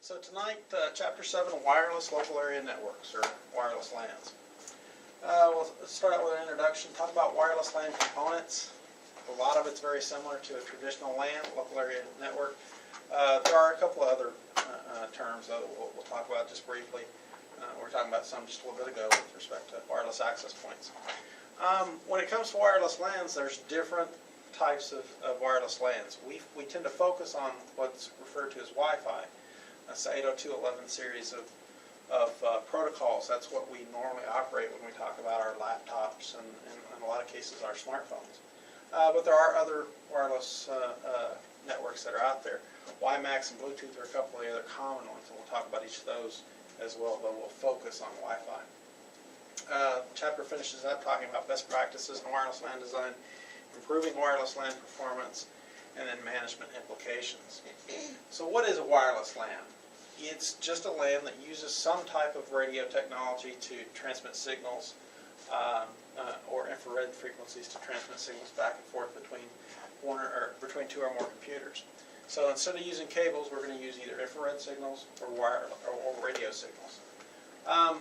So tonight, Chapter 7, Wireless Local Area Networks, or Wireless LANs. We'll start out with an introduction, talk about wireless LAN components. A lot of it's very similar to a traditional LAN, local area network. There are a couple of other terms that we'll talk about just briefly. We were talking about some just a little bit ago with respect to wireless access points. When it comes to wireless LANs, there's different types of wireless LANs. We tend to focus on what's referred to as Wi-Fi. That's the 802.11 series of protocols. That's what we normally operate when we talk about our laptops and in a lot of cases our smartphones. But there are other wireless networks that are out there. WiMAX and Bluetooth are a couple of the other common ones, and we'll talk about each of those as well, but we'll focus on Wi-Fi. Chapter finishes up talking about best practices in wireless LAN design, improving wireless LAN performance, and then management implications. So what is a wireless LAN? It's just a LAN that uses some type of radio technology to transmit signals or infrared frequencies to transmit signals back and forth between two or more computers. So instead of using cables, we're going to use either infrared signals or radio signals.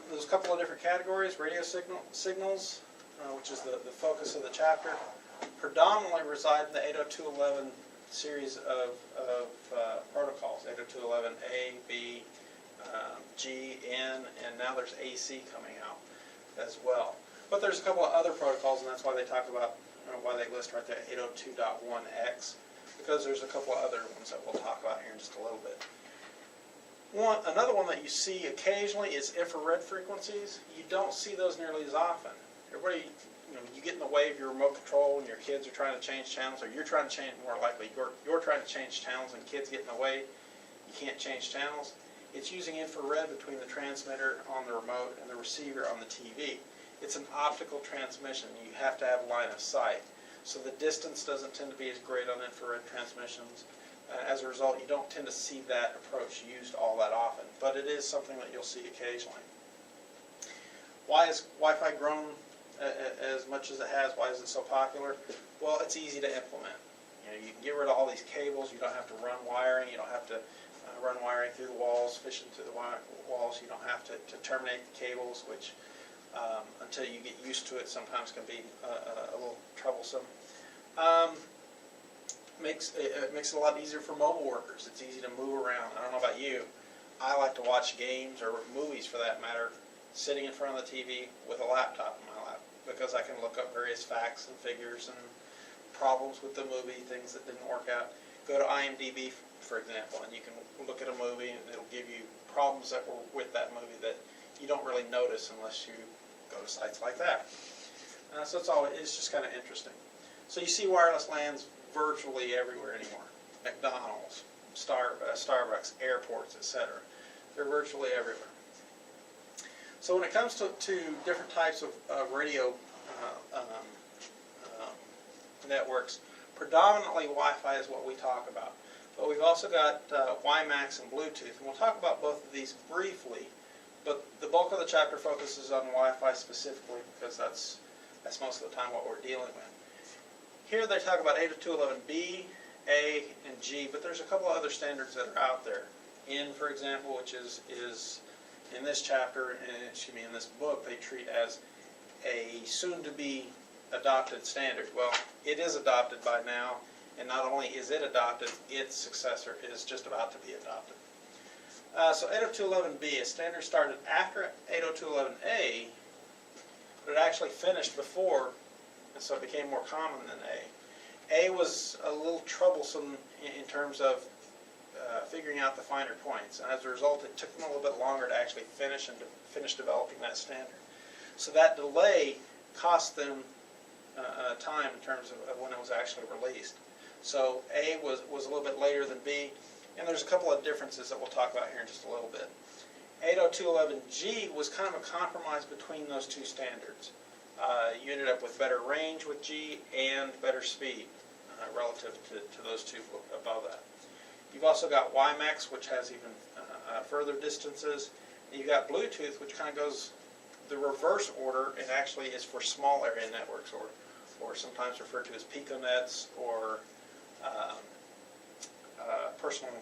There's a couple of different categories. Radio signals, which is the focus of the chapter, predominantly reside in the 802.11 series of protocols, 802.11a, b, g, n, and now there's AC coming out as well. But there's a couple of other protocols, and that's why they talk about, why they list right there 802.1x, because there's a couple of other ones that we'll talk about here in just a little bit. Another one that you see occasionally is infrared frequencies. You don't see those nearly as often. Everybody, you get in the way of your remote control and your kids are trying to change channels, or you're trying to change, more likely, you're trying to change channels and kids get in the way, you can't change channels. It's using infrared between the transmitter on the remote and the receiver on the TV. It's an optical transmission. You have to have line of sight. So the distance doesn't tend to be as great on infrared transmissions. As a result, you don't tend to see that approach used all that often, but it is something that you'll see occasionally. Why has Wi-Fi grown as much as it has? Why is it so popular? Well, it's easy to implement. You can get rid of all these cables. You don't have to run wiring. You don't have to run wiring through the walls, fishing through the walls. You don't have to terminate the cables, which until you get used to it sometimes can be a little troublesome. It makes it a lot easier for mobile workers. It's easy to move around. I don't know about you. I like to watch games or movies, for that matter, sitting in front of the TV with a laptop in my lap, because I can look up various facts and figures and problems with the movie, things that didn't work out. Go to IMDb, for example, and you can look at a movie and it'll give you problems that were with that movie that you don't really notice unless you go to sites like that. So it's just kind of interesting. So you see wireless LANs virtually everywhere anymore. McDonald's, Starbucks, airports, etc. They're virtually everywhere. So when it comes to different types of radio networks, predominantly Wi-Fi is what we talk about. But we've also got WiMAX and Bluetooth, and we'll talk about both of these briefly. But the bulk of the chapter focuses on Wi-Fi specifically, because that's most of the time what we're dealing with. Here they talk about 802.11b, A, and G, but there's a couple of other standards that are out there. N, for example, which is in this chapter, in this book, they treat as a soon-to-be adopted standard. Well, it is adopted by now, and not only is it adopted, its successor is just about to be adopted. So 802.11b, a standard started after 802.11a, but it actually finished before, and so it became more common than A. A was a little troublesome in terms of figuring out the finer points, and as a result, it took them a little bit longer to actually finish developing that standard. So that delay cost them time in terms of when it was actually released. So A was a little bit later than B, and there's a couple of differences that we'll talk about here in just a little bit. 802.11g was kind of a compromise between those two standards. You ended up with better range with G and better speed relative to those two above that. You've also got WiMAX, which has even further distances. And you've got Bluetooth, which kind of goes the reverse order, and actually is for small area networks, or sometimes referred to as piconets, or personal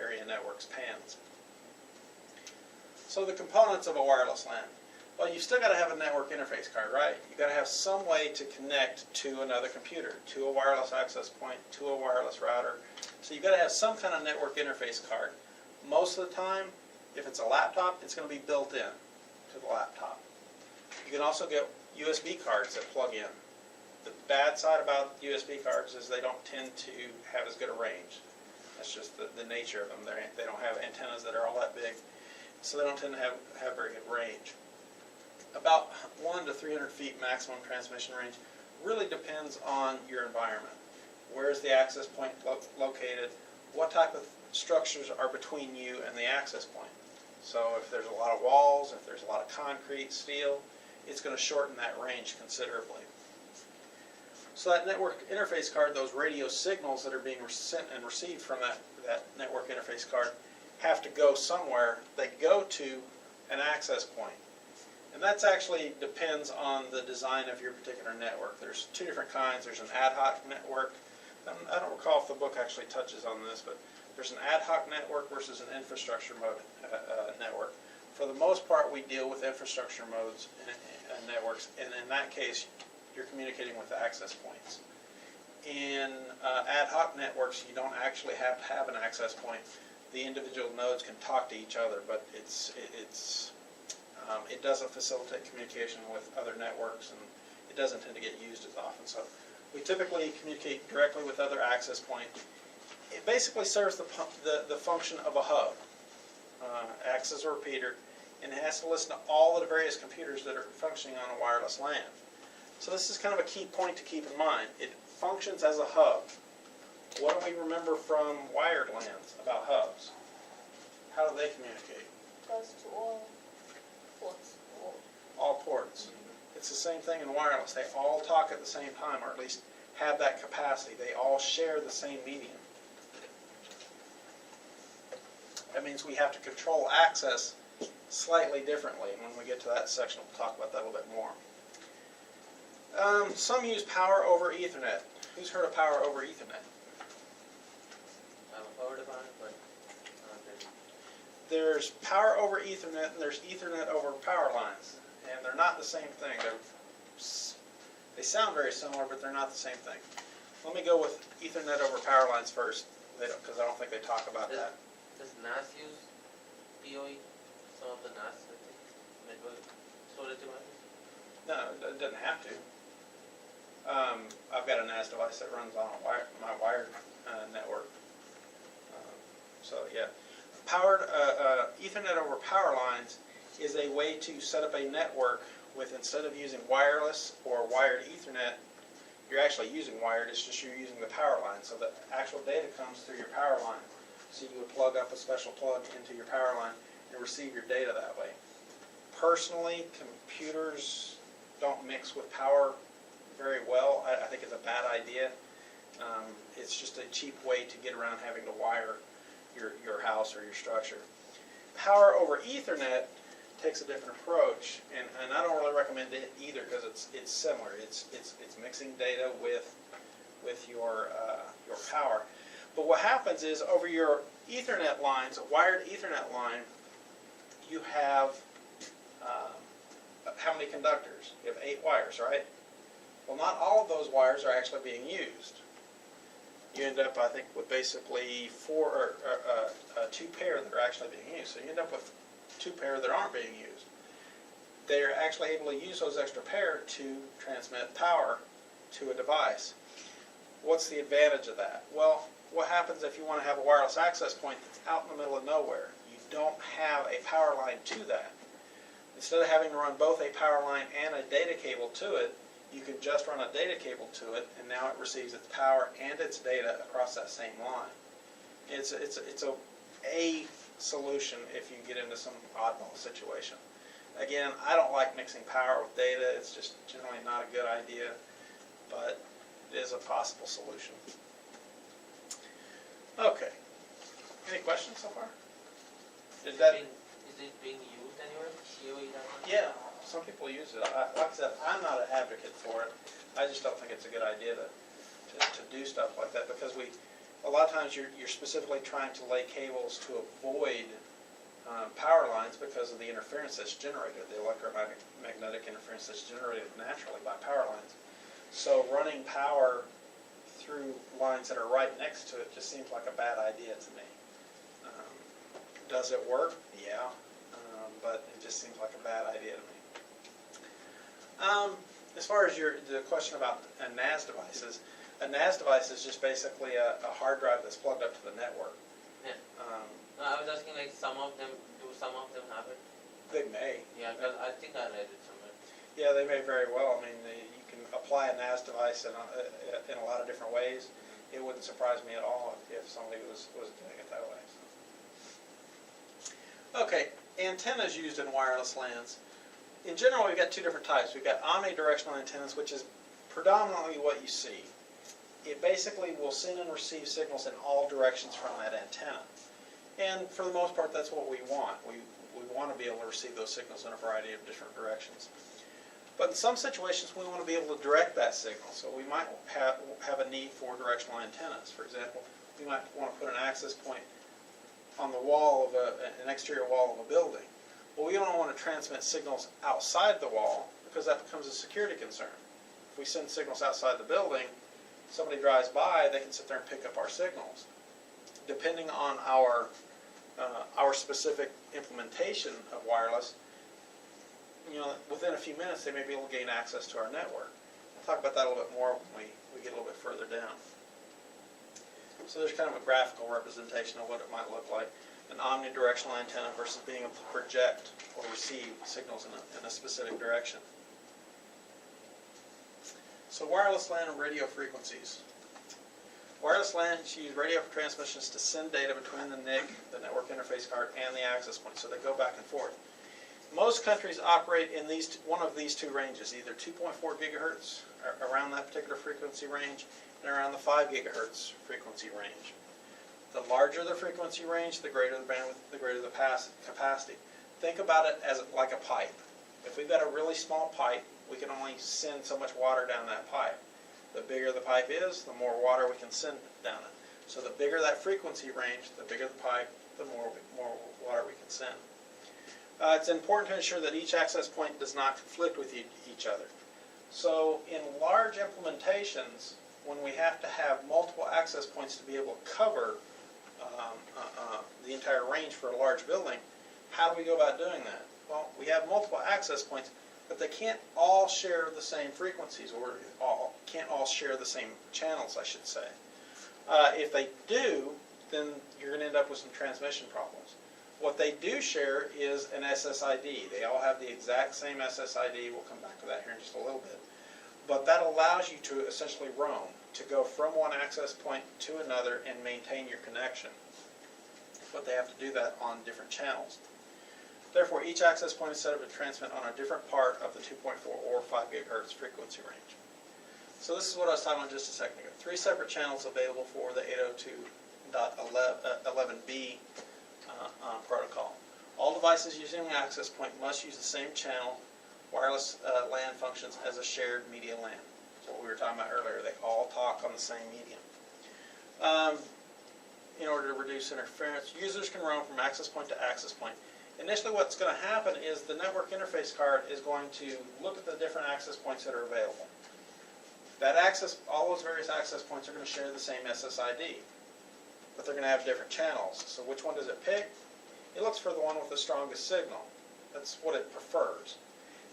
area networks, PANs. So the components of a wireless LAN. Well, you've still got to have a network interface card, right? You've got to have some way to connect to another computer, to a wireless access point, to a wireless router. So you've got to have some kind of network interface card. Most of the time, if it's a laptop, it's going to be built in to the laptop. You can also get USB cards that plug in. The bad side about USB cards is they don't tend to have as good a range. That's just the nature of them. They don't have antennas that are all that big, so they don't tend to have very good range. About 1 to 300 feet maximum transmission range really depends on your environment. Where's the access point located? What type of structures are between you and the access point? So if there's a lot of walls, if there's a lot of concrete, steel, it's going to shorten that range considerably. So that network interface card, those radio signals that are being sent and received from that network interface card have to go somewhere. They go to an access point. And that actually depends on the design of your particular network. There's two different kinds. There's an ad hoc network. I don't recall if the book actually touches on this, but there's an ad hoc network versus an infrastructure mode network. For the most part, we deal with infrastructure modes and networks, and in that case, you're communicating with the access points. In ad hoc networks, you don't actually have to have an access point. The individual nodes can talk to each other, but it doesn't facilitate communication with other networks, and it doesn't tend to get used as often. So we typically communicate directly with other access points. It basically serves the function of a hub, acts as a repeater, and it has to listen to all of the various computers that are functioning on a wireless LAN. So this is kind of a key point to keep in mind. It functions as a hub. What do we remember from wired LANs about hubs? How do they communicate? Goes to all ports. All ports. It's the same thing in wireless. They all talk at the same time, or at least have that capacity. They all share the same medium. That means we have to control access slightly differently. And when we get to that section, we'll talk about that a little bit more. Some use power over Ethernet. Who's heard of power over Ethernet? I've heard about it, but not really. There's power over Ethernet and there's Ethernet over power lines. And they're not the same thing. They sound very similar, but they're not the same thing. Let me go with Ethernet over power lines first, because I don't think they talk about that. Does NAS use PoE? Some of the NAS, I think, network storage devices? No, it doesn't have to. I've got a NAS device that runs on my wired network. So yeah, Ethernet over power lines is a way to set up a network with, instead of using wireless or wired Ethernet, you're actually using wired. It's just you're using the power line. So the actual data comes through your power line. So you would plug up a special plug into your power line and receive your data that way. Personally, computers don't mix with power very well. I think it's a bad idea. It's just a cheap way to get around having to wire your house or your structure. Power over Ethernet takes a different approach, and I don't really recommend it either because it's similar. It's mixing data with your power. But what happens is over your Ethernet lines, a wired Ethernet line, you have how many conductors? You have 8 wires, right? Well, not all of those wires are actually being used. You end up, I think, with basically 2 pair that are actually being used. So you end up with 2 pair that aren't being used. They're actually able to use those extra pair to transmit power to a device. What's the advantage of that? Well, what happens if you want to have a wireless access point that's out in the middle of nowhere? You don't have a power line to that. Instead of having to run both a power line and a data cable to it, you can just run a data cable to it, and now it receives its power and its data across that same line. It's a solution if you get into some oddball situation. Again, I don't like mixing power with data. It's just generally not a good idea, but it is a possible solution. Okay. Any questions so far? Is it being used anywhere? PoE? Yeah, some people use it. Like I said, I'm not an advocate for it. I just don't think it's a good idea to do stuff like that, because a lot of times you're specifically trying to lay cables to avoid power lines because of the interference that's generated, the electromagnetic interference that's generated naturally by power lines. So running power through lines that are right next to it just seems like a bad idea to me. Does it work? Yeah, but it just seems like a bad idea to me. As far as the question about NAS devices, a NAS device is just basically a hard drive that's plugged up to the network. Yeah. No, I was asking like some of them have it? They may. Yeah, because I think I read it somewhere. Yeah, they may very well. I mean, you can apply a NAS device in a lot of different ways. It wouldn't surprise me at all if somebody was doing it that way. So. Okay, antennas used in wireless LANs. In general, we've got two different types. We've got omnidirectional antennas, which is predominantly what you see. It basically will send and receive signals in all directions from that antenna. And for the most part, that's what we want. We want to be able to receive those signals in a variety of different directions. But in some situations, we want to be able to direct that signal. So we might have a need for directional antennas. For example, we might want to put an access point on the wall of an exterior wall of a building. Well, we don't want to transmit signals outside the wall because that becomes a security concern. If we send signals outside the building, somebody drives by, they can sit there and pick up our signals. Depending on our specific implementation of wireless, within a few minutes they may be able to gain access to our network. We'll talk about that a little bit more when we get a little bit further down. So there's kind of a graphical representation of what it might look like. An omnidirectional antenna versus being able to project or receive signals in a specific direction. So wireless LAN and radio frequencies. Wireless LANs use radio transmissions to send data between the NIC, the network interface card, and the access point, so they go back and forth. Most countries operate in one of these two ranges, either 2.4 gigahertz, around that particular frequency range, and around the 5 gigahertz frequency range. The larger the frequency range, the greater the bandwidth, the greater the capacity. Think about it as like a pipe. If we've got a really small pipe, we can only send so much water down that pipe. The bigger the pipe is, the more water we can send down it. So the bigger that frequency range, the bigger the pipe, the more water we can send. It's important to ensure that each access point does not conflict with each other. So in large implementations, when we have to have multiple access points to be able to cover the entire range for a large building, how do we go about doing that? Well, we have multiple access points, but they can't all share the same frequencies, or can't all share the same channels, I should say. If they do, then you're going to end up with some transmission problems. What they do share is an SSID. They all have the exact same SSID. We'll come back to that here in just a little bit. But that allows you to essentially roam, to go from one access point to another and maintain your connection. But they have to do that on different channels. Therefore, each access point is set up to transmit on a different part of the 2.4 or 5 gigahertz frequency range. So this is what I was talking about just a second ago. 3 separate channels available for the 802.11b protocol. All devices using an access point must use the same channel. Wireless LAN functions as a shared media LAN. That's what we were talking about earlier. They all talk on the same medium. In order to reduce interference, users can roam from access point to access point. Initially, what's going to happen is the network interface card is going to look at the different access points that are available. All those various access points are going to share the same SSID, but they're going to have different channels. So which one does it pick? It looks for the one with the strongest signal. That's what it prefers.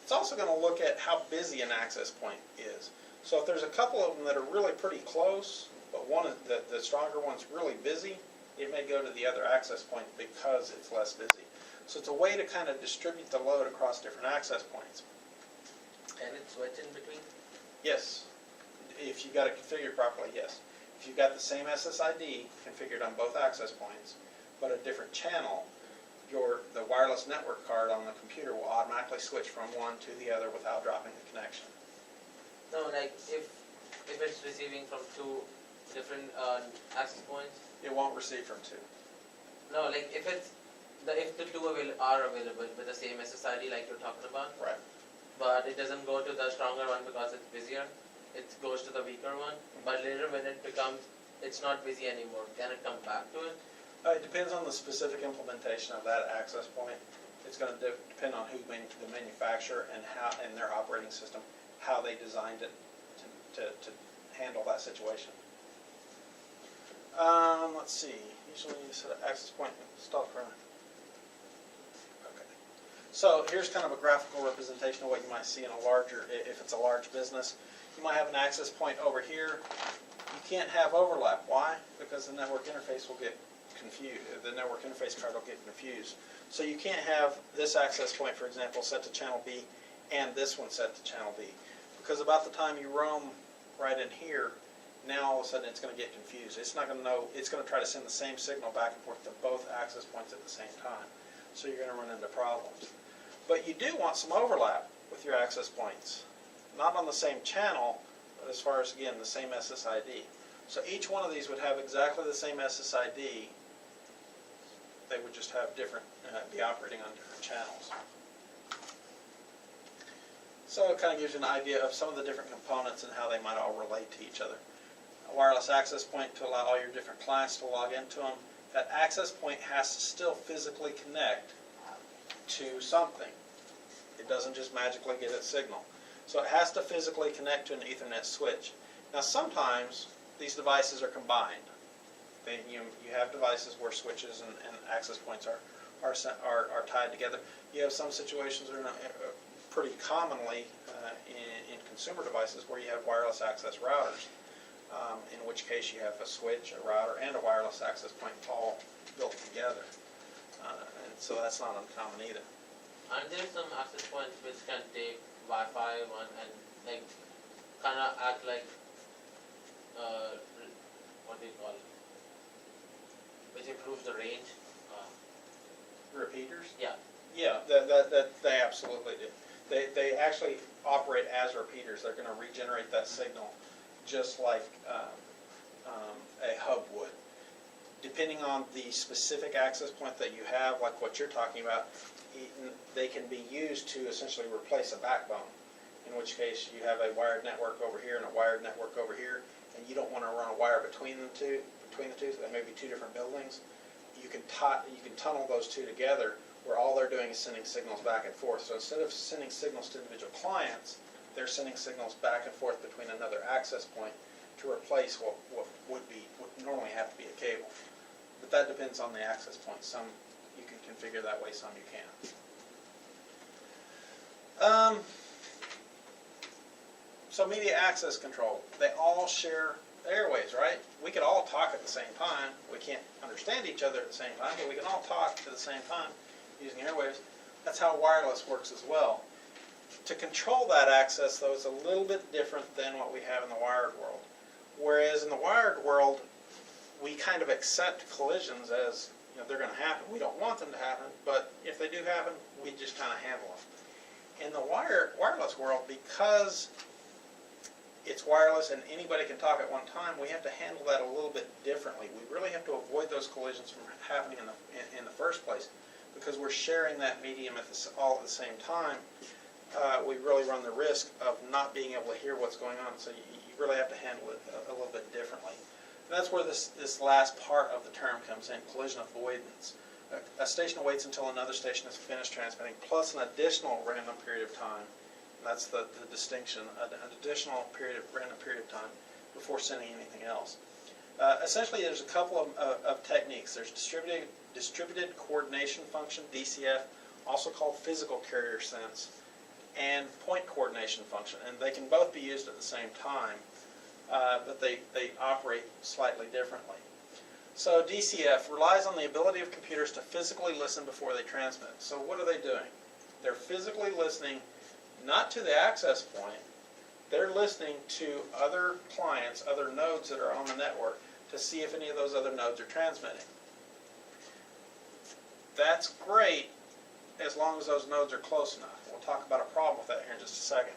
It's also going to look at how busy an access point is. So if there's a couple of them that are really pretty close, but the stronger one's really busy, it may go to the other access point because it's less busy. So it's a way to kind of distribute the load across different access points. Can it switch in between? Yes. If you've got it configured properly, yes. If you've got the same SSID configured on both access points, but a different channel, the wireless network card on the computer will automatically switch from one to the other without dropping the connection. No, like if it's receiving from 2 different access points? It won't receive from 2. No, like if the 2 are available with the same SSID like you're talking about, Right. but it doesn't go to the stronger one because it's busier, it goes to the weaker one, but later when it's not busy anymore, can it come back to it? It depends on the specific implementation of that access point. It's going to depend on the manufacturer and how, and their operating system, how they designed it to handle that situation. Let's see. Usually you set an access point installed for. Okay. So here's kind of a graphical representation of what you might see in a larger, if it's a large business. You might have an access point over here. You can't have overlap. Why? Because the network interface will get confused. The network interface card will get confused. So you can't have this access point, for example, set to channel B and this one set to channel B. Because about the time you roam right in here, now all of a sudden it's going to get confused. It's not going to know, it's going to try to send the same signal back and forth to both access points at the same time. So you're going to run into problems. But you do want some overlap with your access points. Not on the same channel, but as far as, again, the same SSID. So each one of these would have exactly the same SSID. They would just have different, be operating on different channels. So it kind of gives you an idea of some of the different components and how they might all relate to each other. A wireless access point to allow all your different clients to log into them. That access point has to still physically connect to something. It doesn't just magically get its signal. So it has to physically connect to an Ethernet switch. Now sometimes these devices are combined. You have devices where switches and access points are tied together. You have some situations that are pretty commonly in consumer devices where you have wireless access routers, in which case you have a switch, a router, and a wireless access point all built together. And so that's not uncommon either. Aren't there some access points which can take Wi-Fi and like kind of act like what do you call it? Which improves the range. Repeaters? Yeah. Yeah, that they absolutely do. They actually operate as repeaters. They're going to regenerate that signal just like a hub would. Depending on the specific access point that you have, like what you're talking about, they can be used to essentially replace a backbone. In which case you have a wired network over here and a wired network over here, and you don't want to run a wire between the two. So there may be two different buildings. You can tunnel those two together, where all they're doing is sending signals back and forth. So instead of sending signals to individual clients, they're sending signals back and forth between another access point to replace what would normally have to be a cable. But that depends on the access point. Some you can configure that way, some you can't. So media access control, they all share airways, right? We could all talk at the same time. We can't understand each other at the same time, but we can all talk at the same time using airwaves. That's how wireless works as well. To control that access, though, is a little bit different than what we have in the wired world. Whereas in the wired world, we kind of accept collisions as, they're going to happen. We don't want them to happen, but if they do happen, we just kind of handle them. In the wireless world, because it's wireless and anybody can talk at one time, we have to handle that a little bit differently. We really have to avoid those collisions from happening in the first place, because we're sharing that medium all at the same time. We really run the risk of not being able to hear what's going on, so you really have to handle it a little bit differently. And that's where this last part of the term comes in, collision avoidance. A station waits until another station is finished transmitting, plus an additional random period of time. That's the distinction, an additional random period of time before sending anything else. Essentially, there's a couple of techniques. There's distributed coordination function, DCF, also called physical carrier sense, and point coordination function. And they can both be used at the same time, but they operate slightly differently. So DCF relies on the ability of computers to physically listen before they transmit. So what are they doing? They're physically listening not to the access point, they're listening to other clients, other nodes that are on the network to see if any of those other nodes are transmitting. That's great as long as those nodes are close enough. We'll talk about a problem with that here in just a second.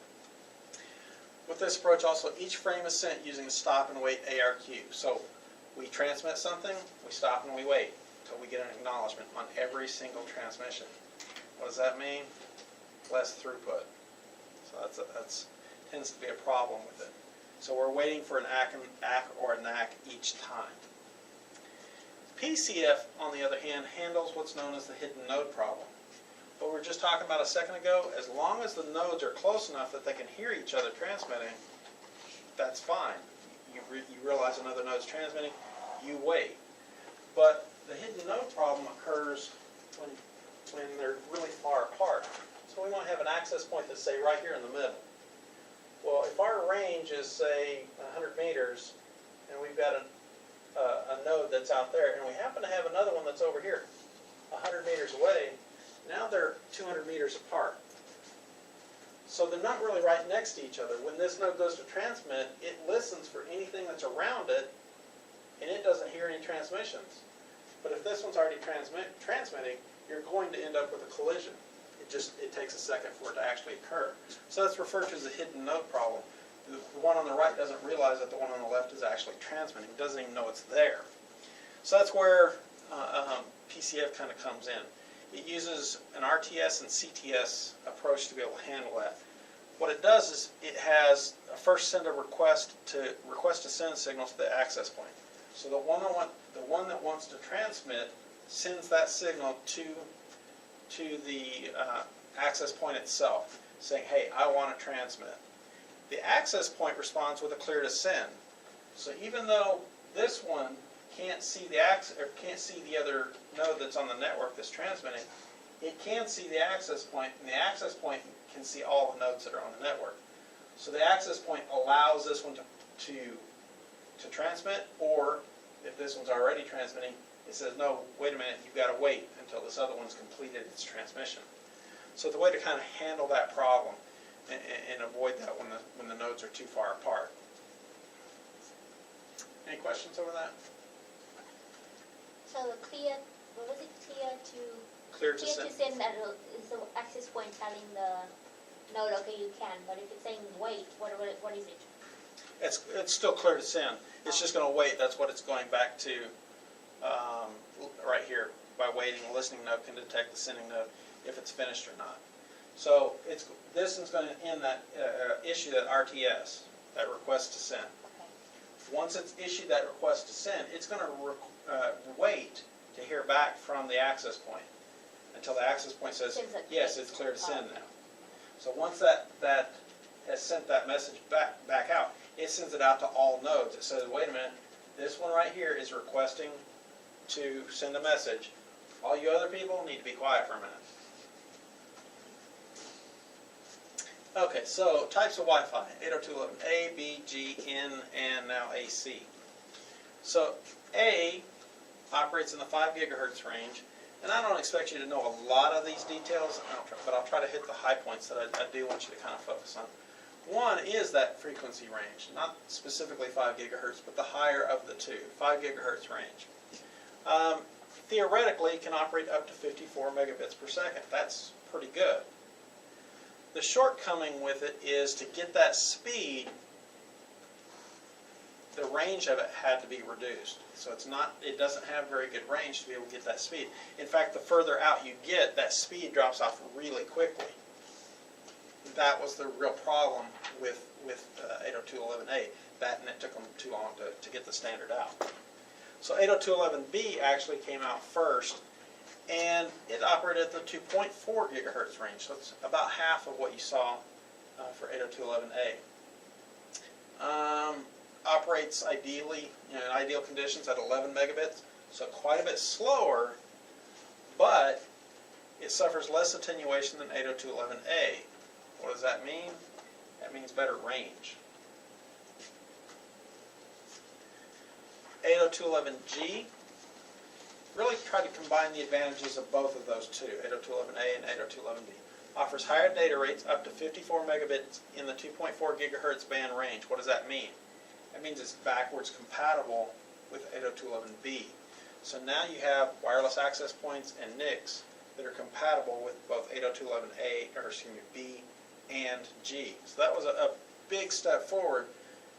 With this approach also, each frame is sent using a stop and wait ARQ. So we transmit something, we stop and we wait until we get an acknowledgement on every single transmission. What does that mean? Less throughput. So that's tends to be a problem with it. So we're waiting for an ACK or a NAC each time. PCF, on the other hand, handles what's known as the hidden node problem. What we were just talking about a second ago, as long as the nodes are close enough that they can hear each other transmitting, that's fine. You realize another node's transmitting, you wait. But the hidden node problem occurs when they're really far apart. So we might have an access point that's, say, right here in the middle. Well, if our range is, say, 100 meters, and we've got a node that's out there, and we happen to have another one that's over here, 100 meters away, now they're 200 meters apart. So they're not really right next to each other. When this node goes to transmit, it listens for anything that's around it, and it doesn't hear any transmissions. But if this one's already transmitting, you're going to end up with a collision. It takes a second for it to actually occur. So that's referred to as a hidden node problem. The one on the right doesn't realize that the one on the left is actually transmitting. It doesn't even know it's there. So that's where PCF kind of comes in. It uses an RTS and CTS approach to be able to handle that. What it does is it has a first send a request to send a signal to the access point. So the one that wants to transmit sends that signal to the access point itself, saying, "Hey, I want to transmit." The access point responds with a clear to send. So even though this one can't see the other node that's on the network that's transmitting, it can see the access point, and the access point can see all the nodes that are on the network. So the access point allows this one to transmit, or if this one's already transmitting, it says, "No, wait a minute, you've got to wait until this other one's completed its transmission." So the way to kind of handle that problem and avoid that when the nodes are too far apart. Any questions over that? So the clear, what was it, clear to Clear to send. send that is the access point telling the node, okay, you can, but if it's saying wait, what is it? It's still clear to send. It's just going to wait. That's what it's going back to right here. By waiting, the listening node can detect the sending node if it's finished or not. So this is going to end that issue that RTS, that request to send. Okay. Once it's issued that request to send, it's going to wait to hear back from the access point until the access point says, "Yes, it's clear to send now." So once that has sent that message back out, it sends it out to all nodes. It says, "Wait a minute, this one right here is requesting to send a message. All you other people need to be quiet for a minute." Okay, so types of Wi-Fi: 802.11a, B, G, N, and now AC. So A operates in the 5 gigahertz range, and I don't expect you to know a lot of these details, but I'll try to hit the high points that I do want you to kind of focus on. One is that frequency range, not specifically 5 gigahertz, but the higher of the two, 5 gigahertz range. Theoretically, it can operate up to 54 megabits per second. That's pretty good. The shortcoming with it is to get that speed, the range of it had to be reduced. So it doesn't have very good range to be able to get that speed. In fact, the further out you get, that speed drops off really quickly. That was the real problem with 802.11a. And it took them too long to get the standard out. So 802.11b actually came out first, and it operated at the 2.4 gigahertz range. So it's about half of what you saw for 802.11a. Operates ideally, in ideal conditions, at 11 megabits, so quite a bit slower, but it suffers less attenuation than 802.11a. What does that mean? That means better range. 802.11g really tried to combine the advantages of both of those two, 802.11a and 802.11b. Offers higher data rates up to 54 megabits in the 2.4 gigahertz band range. What does that mean? That means it's backwards compatible with 802.11b. So now you have wireless access points and NICs that are compatible with both 802.11b and G. So that was a big step forward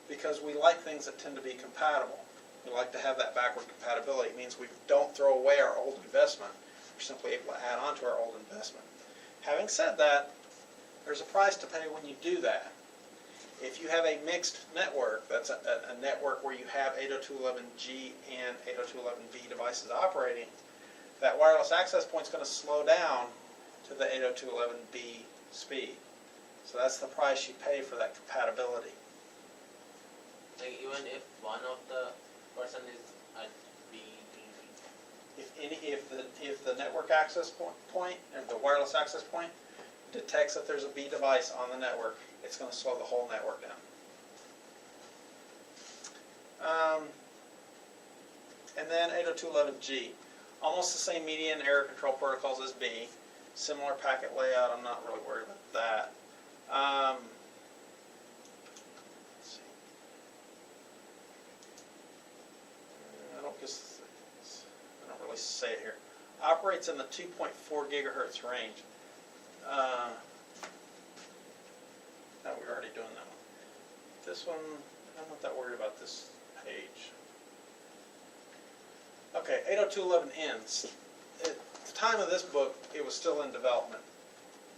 because we like things that tend to be compatible. We like to have that backward compatibility. It means we don't throw away our old investment. We're simply able to add on to our old investment. Having said that, there's a price to pay when you do that. If you have a mixed network, that's a network where you have 802.11g and 802.11b devices operating, that wireless access point is going to slow down to the 802.11b speed. So that's the price you pay for that compatibility. Like even if one of the person is at B, If the network access point or the wireless access point detects that there's a B device on the network, it's going to slow the whole network down. And then 802.11g, almost the same media and error control protocols as B, similar packet layout. I'm not really worried about that. Let's see. I don't really say it here. Operates in the 2.4 gigahertz range. No, we're already doing that one. This one, I'm not that worried about this page. Okay, 802.11n's. At the time of this book, it was still in development.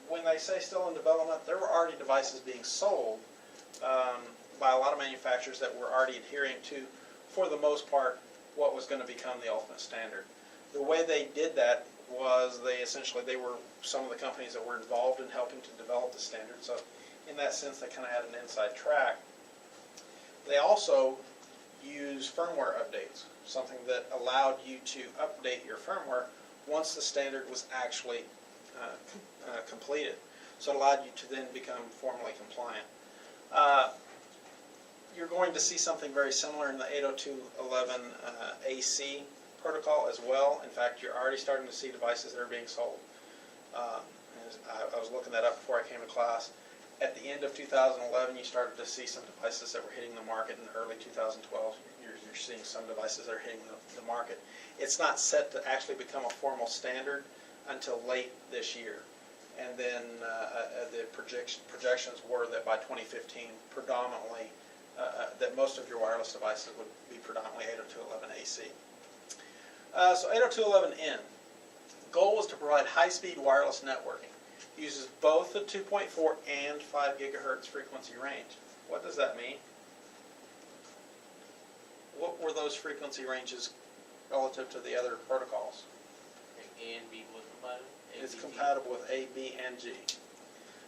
When they say still in development, there were already devices being sold by a lot of manufacturers that were already adhering to, for the most part, what was going to become the ultimate standard. The way they did that was they were some of the companies that were involved in helping to develop the standard. So in that sense, they kind of had an inside track. They also use firmware updates, something that allowed you to update your firmware once the standard was actually completed. So it allowed you to then become formally compliant. You're going to see something very similar in the 802.11 AC protocol as well. In fact, you're already starting to see devices that are being sold. I was looking that up before I came to class. At the end of 2011, you started to see some devices that were hitting the market. In early 2012, you're seeing some devices that are hitting the market. It's not set to actually become a formal standard until late this year. And then the projections were that by 2015, predominantly, that most of your wireless devices would be predominantly 802.11 AC. So 802.11n, goal was to provide high-speed wireless networking. Uses both the 2.4 and 5 gigahertz frequency range. What does that mean? What were those frequency ranges relative to the other protocols? like A and B was compatible? It's compatible with A, B, and G.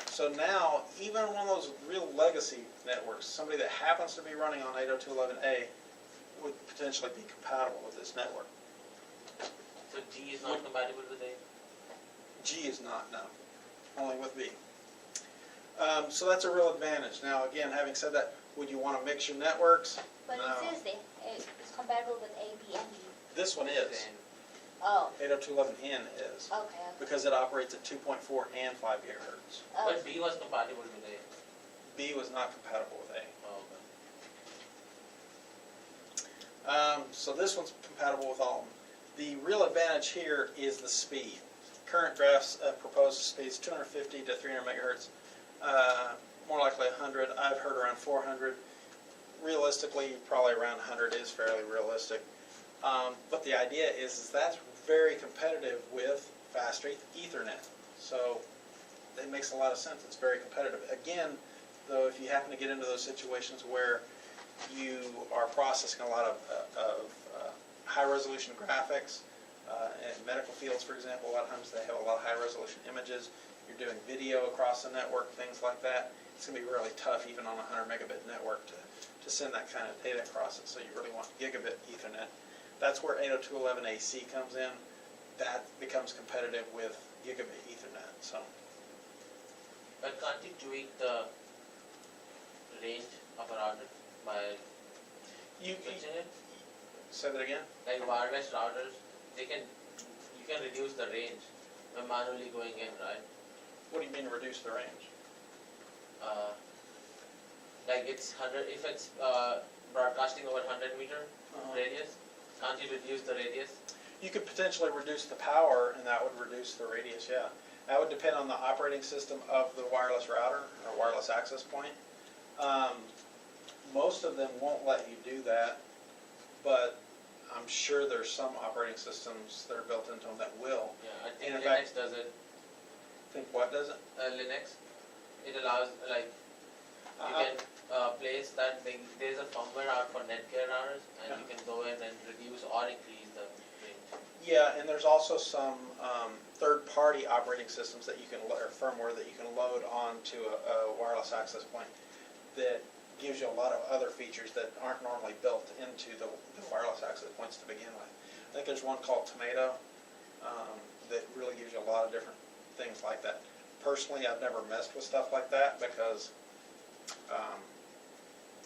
So now, even one of those real legacy networks, somebody that happens to be running on 802.11a would potentially be compatible with this network. So G is not compatible with A? G is not, no. Only with B. So that's a real advantage. Now, again, having said that, would you want to mix your networks? But No. it says it's compatible with A, B, and G. This one is. Oh, 802.11n is. okay. Because it operates at 2.4 and 5 gigahertz. Oh, But B was compatible with A. B was not compatible with A. Oh, okay. So this one's compatible with all of them. The real advantage here is the speed. Current drafts propose speeds 250 to 300 megahertz, more likely 100. I've heard around 400. Realistically, probably around 100 is fairly realistic. But the idea is that's very competitive with faster Ethernet. So it makes a lot of sense. It's very competitive. Again, though, if you happen to get into those situations where you are processing a lot of high-resolution graphics, in medical fields, for example, a lot of times they have a lot of high-resolution images. You're doing video across the network, things like that. It's going to be really tough, even on a 100 megabit network, to send that kind of data across it. So you really want gigabit Ethernet. That's where 802.11ac comes in. That becomes competitive with gigabit Ethernet. So. But can't you tweak the range of a router by switching it? Say that again? Like wireless routers, you can reduce the range by manually going in, right? What do you mean reduce the range? Like it's 100, if it's broadcasting over 100 meter radius, can't you reduce the radius? You could potentially reduce the power, and that would reduce the radius, yeah. That would depend on the operating system of the wireless router or wireless access point. Most of them won't let you do that, but I'm sure there's some operating systems that are built into them that will. Yeah, I think And in Linux fact- does it. Think what does it? Linux, it allows like you Uh, can place that there's a firmware out for Netgear routers, and you can go in and reduce or increase the range. Yeah, and there's also some third-party operating systems that you can, or firmware that you can load onto a wireless access point that gives you a lot of other features that aren't normally built into the wireless access points to begin with. I think there's one called Tomato that really gives you a lot of different things like that. Personally, I've never messed with stuff like that because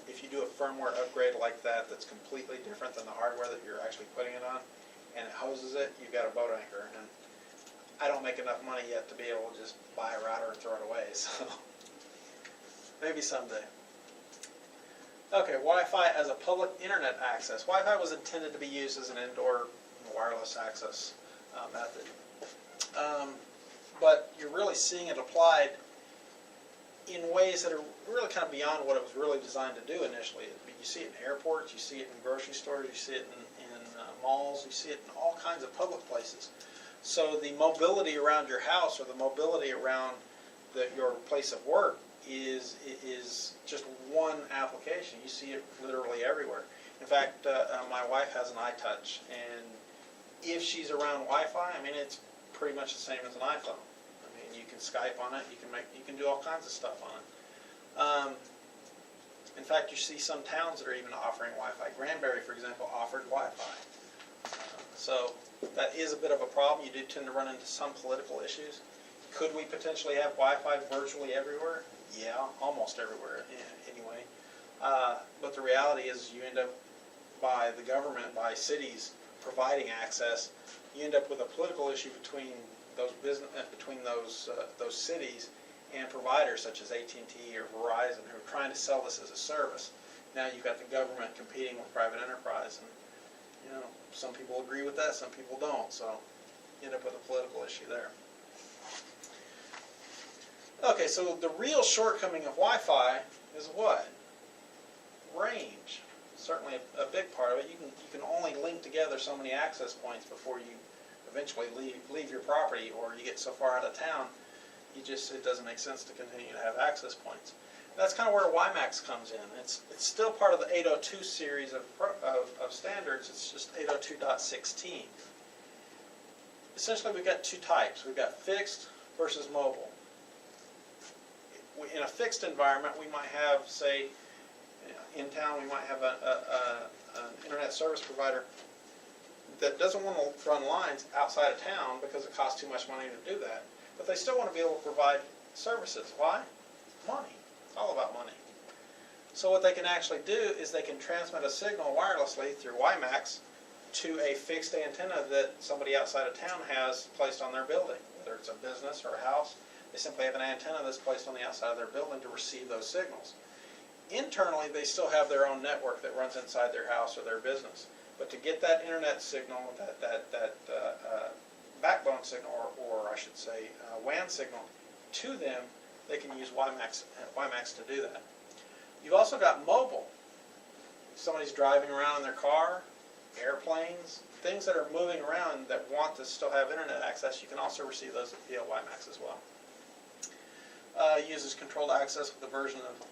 if you do a firmware upgrade like that that's completely different than the hardware that you're actually putting it on, and it hoses it, you've got a boat anchor. And I don't make enough money yet to be able to just buy a router and throw it away, so maybe someday. Okay, Wi-Fi as a public internet access. Wi-Fi was intended to be used as an indoor wireless access method. But you're really seeing it applied in ways that are really kind of beyond what it was really designed to do initially. You see it in airports, you see it in grocery stores, you see it in malls, you see it in all kinds of public places. So the mobility around your house or the mobility around your place of work is just one application. You see it literally everywhere. In fact, my wife has an iTouch, and if she's around Wi-Fi, I mean, it's pretty much the same as an iPhone. I mean, you can Skype on it, you can do all kinds of stuff on it. In fact, you see some towns that are even offering Wi-Fi. Granbury, for example, offered Wi-Fi. So that is a bit of a problem. You do tend to run into some political issues. Could we potentially have Wi-Fi virtually everywhere? Yeah, almost everywhere anyway. But the reality is you end up, by the government, by cities providing access, you end up with a political issue between those cities and providers such as AT&T or Verizon who are trying to sell this as a service. Now you've got the government competing with private enterprise, and some people agree with that, some people don't, so you end up with a political issue there. Okay, so the real shortcoming of Wi-Fi is what? Range. Certainly a big part of it. You can only link together so many access points before you eventually leave your property, or you get so far out of town, it doesn't make sense to continue to have access points. That's kind of where WiMAX comes in. It's still part of the 802 series of standards. It's just 802.16. Essentially, we've got two types. We've got fixed versus mobile. In a fixed environment, we might have, say, in town, we might have an internet service provider that doesn't want to run lines outside of town because it costs too much money to do that. But they still want to be able to provide services. Why? Money. It's all about money. So what they can actually do is they can transmit a signal wirelessly through WiMAX to a fixed antenna that somebody outside of town has placed on their building. Whether it's a business or a house, they simply have an antenna that's placed on the outside of their building to receive those signals. Internally, they still have their own network that runs inside their house or their business. But to get that internet signal, that backbone signal, or I should say WAN signal, to them, they can use WiMAX to do that. You've also got mobile. If somebody's driving around in their car, airplanes, things that are moving around that want to still have internet access, you can also receive those via WiMAX as well. Uses controlled access with a version of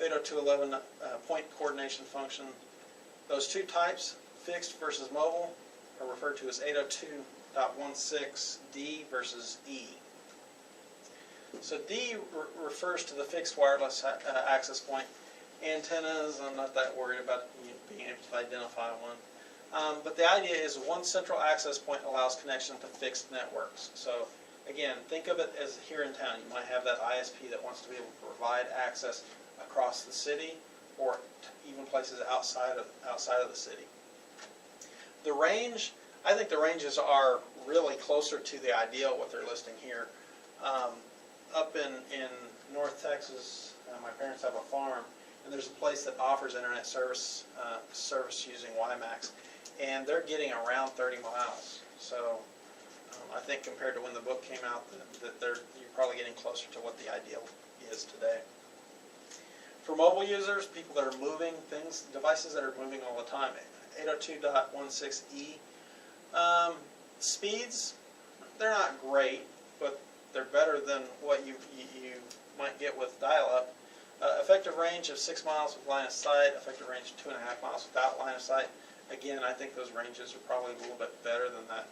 802.11 point coordination function. Those two types, fixed versus mobile, are referred to as 802.16D versus E. So D refers to the fixed wireless access point. Antennas, I'm not that worried about being able to identify one. But the idea is one central access point allows connection to fixed networks. So again, think of it as here in town. You might have that ISP that wants to be able to provide access across the city or even places outside of the city. The range, I think the ranges are really closer to the ideal what they're listing here. Up in North Texas, my parents have a farm, and there's a place that offers internet service using WiMAX, and they're getting around 30 miles. So I think compared to when the book came out, that you're probably getting closer to what the ideal is today. For mobile users, people that are moving things, devices that are moving all the time, 802.16e. Speeds, they're not great, but they're better than what you might get with dial-up. Effective range of 6 miles with line of sight, effective range of 2.5 miles without line of sight. Again, I think those ranges are probably a little bit better than that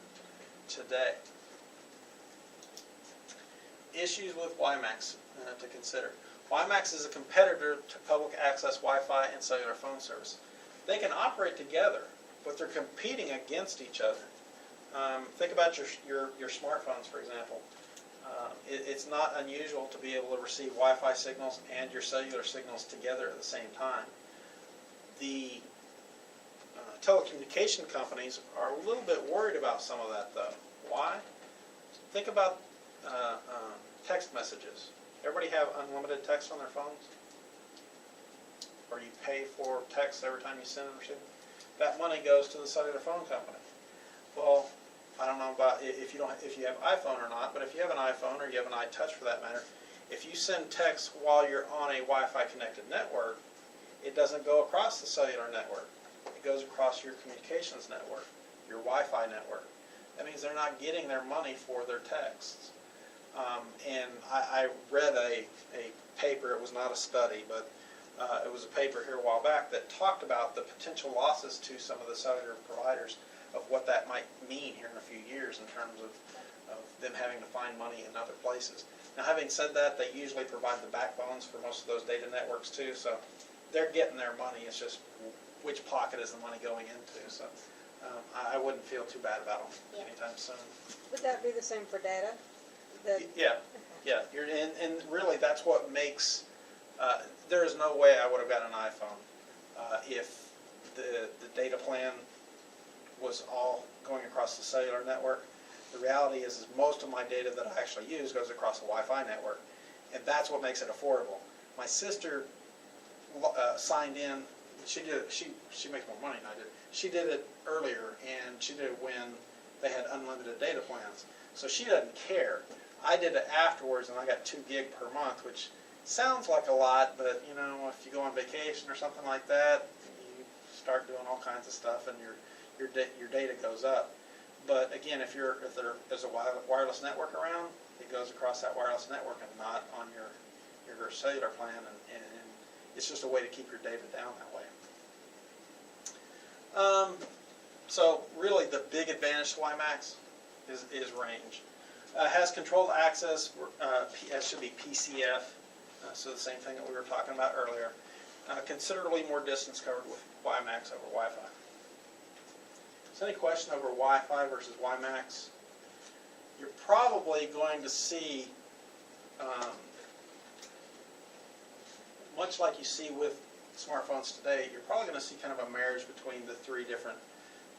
today. Issues with WiMAX to consider. WiMAX is a competitor to public access Wi-Fi and cellular phone service. They can operate together, but they're competing against each other. Think about your smartphones, for example. It's not unusual to be able to receive Wi-Fi signals and your cellular signals together at the same time. The telecommunication companies are a little bit worried about some of that, though. Why? Think about text messages. Everybody have unlimited text on their phones? Or you pay for text every time you send and receive? That money goes to the cellular phone company. Well, I don't know about if you have iPhone or not, but if you have an iPhone or you have an iTouch for that matter, if you send text while you're on a Wi-Fi connected network, it doesn't go across the cellular network. It goes across your communications network, your Wi-Fi network. That means they're not getting their money for their texts. And I read a paper, it was not a study, but it was a paper here a while back that talked about the potential losses to some of the cellular providers of what that might mean here in a few years in terms of them having to find money in other places. Now, having said that, they usually provide the backbones for most of those data networks too, so they're getting their money. It's just which pocket is the money going into. So I wouldn't feel too bad about them anytime soon. Would that be the same for data? Yeah. And really that's what makes, there is no way I would have got an iPhone if the data plan was all going across the cellular network. The reality is most of my data that I actually use goes across the Wi-Fi network, and that's what makes it affordable. My sister signed in. She makes more money than I do. She did it earlier, and she did it when they had unlimited data plans. So she doesn't care. I did it afterwards, and I got 2 gig per month, which sounds like a lot, but you know, if you go on vacation or something like that, you start doing all kinds of stuff, and your data goes up. But again, if there's a wireless network around, it goes across that wireless network and not on your cellular plan, and it's just a way to keep your data down that way. So really, the big advantage to WiMAX is range. Has controlled access. That should be PCF. So the same thing that we were talking about earlier. Considerably more distance covered with WiMAX over Wi-Fi. So any question over Wi-Fi versus WiMAX? You're probably going to see, much like you see with smartphones today, you're probably going to see kind of a marriage between the 3 different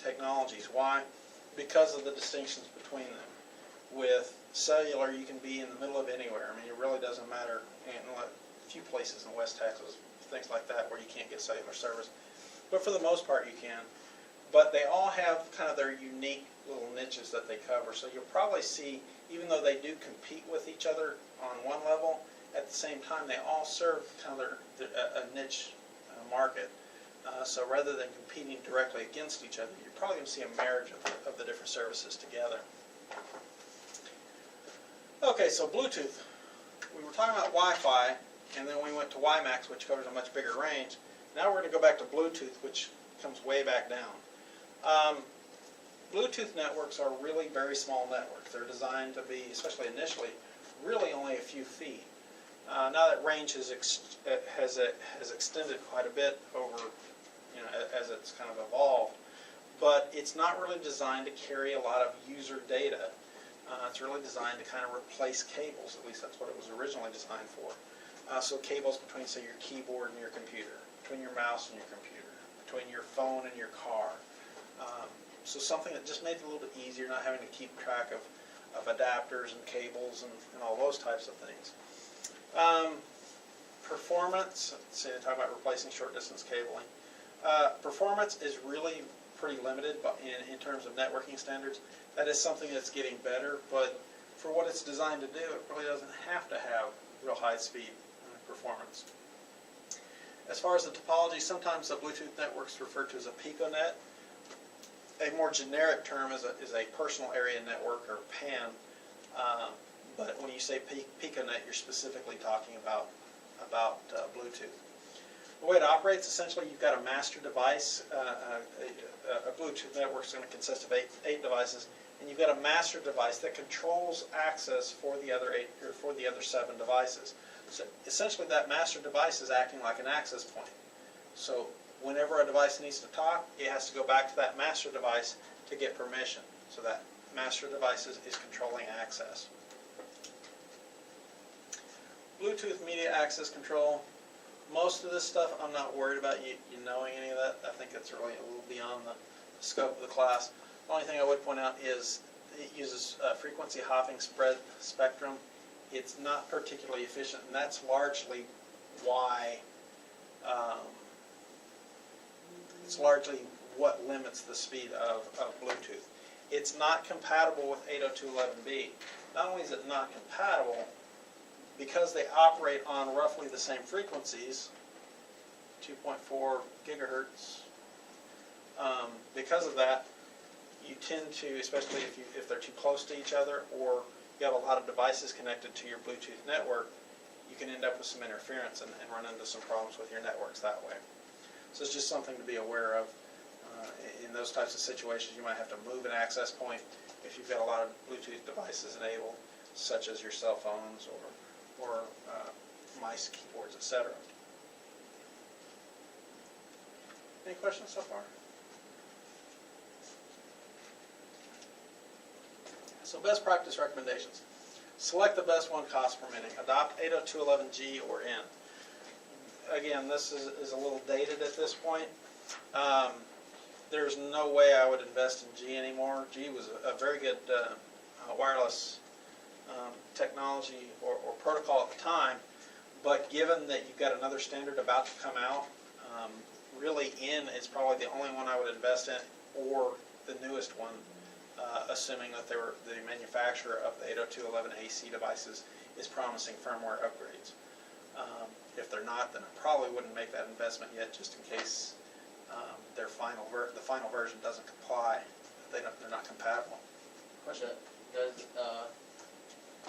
technologies. Why? Because of the distinctions between them. With cellular, you can be in the middle of anywhere. I mean, it really doesn't matter. In a few places in West Texas, things like that, where you can't get cellular service. But for the most part, you can. But they all have kind of their unique little niches that they cover. So you'll probably see, even though they do compete with each other on one level, at the same time they all serve kind of a niche market. So rather than competing directly against each other, you're probably going to see a marriage of the different services together. Okay, so Bluetooth. We were talking about Wi-Fi, and then we went to WiMAX, which covers a much bigger range. Now we're going to go back to Bluetooth, which comes way back down. Bluetooth networks are really very small networks. They're designed to be, especially initially, really only a few feet. Now that range has extended quite a bit over, as it's kind of evolved, but it's not really designed to carry a lot of user data. It's really designed to kind of replace cables. At least that's what it was originally designed for. So cables between, say, your keyboard and your computer, between your mouse and your computer, between your phone and your car. So something that just made it a little bit easier, not having to keep track of adapters and cables and all those types of things. Performance, say they talk about replacing short distance cabling. Performance is really pretty limited in terms of networking standards. That is something that's getting better, but for what it's designed to do, it really doesn't have to have real high speed performance. As far as the topology, sometimes the Bluetooth network's referred to as a piconet. A more generic term is a personal area network, or PAN. But when you say piconet, you're specifically talking about about Bluetooth. The way it operates, essentially, you've got a master device. A Bluetooth network is going to consist of eight devices, and you've got a master device that controls access for the other 7 devices. So essentially, that master device is acting like an access point. So whenever a device needs to talk, it has to go back to that master device to get permission. So that master device is controlling access. Bluetooth media access control. Most of this stuff, I'm not worried about you knowing any of that. I think it's really a little beyond the scope of the class. The only thing I would point out is it uses frequency hopping spread spectrum. It's not particularly efficient, and that's largely why, it's largely what limits the speed of Bluetooth. It's not compatible with 802.11b. Not only is it not compatible, because they operate on roughly the same frequencies, 2.4 gigahertz, because of that, you tend to, especially if they're too close to each other, or you have a lot of devices connected to your Bluetooth network, you can end up with some interference and run into some problems with your networks that way. So it's just something to be aware of. In those types of situations, you might have to move an access point if you've got a lot of Bluetooth devices enabled, such as your cell phones or mice, keyboards, etc. Any questions so far? So best practice recommendations. Select the best one cost permitting. Adopt 802.11g or N. Again, this is a little dated at this point. There's no way I would invest in G anymore. G was a very good wireless technology or protocol at the time, but given that you've got another standard about to come out, really N is probably the only one I would invest in, or the newest one, assuming that the manufacturer of the 802.11ac devices is promising firmware upgrades. If they're not, then I probably wouldn't make that investment yet, just in case the final version doesn't comply. They're not compatible. Question? Does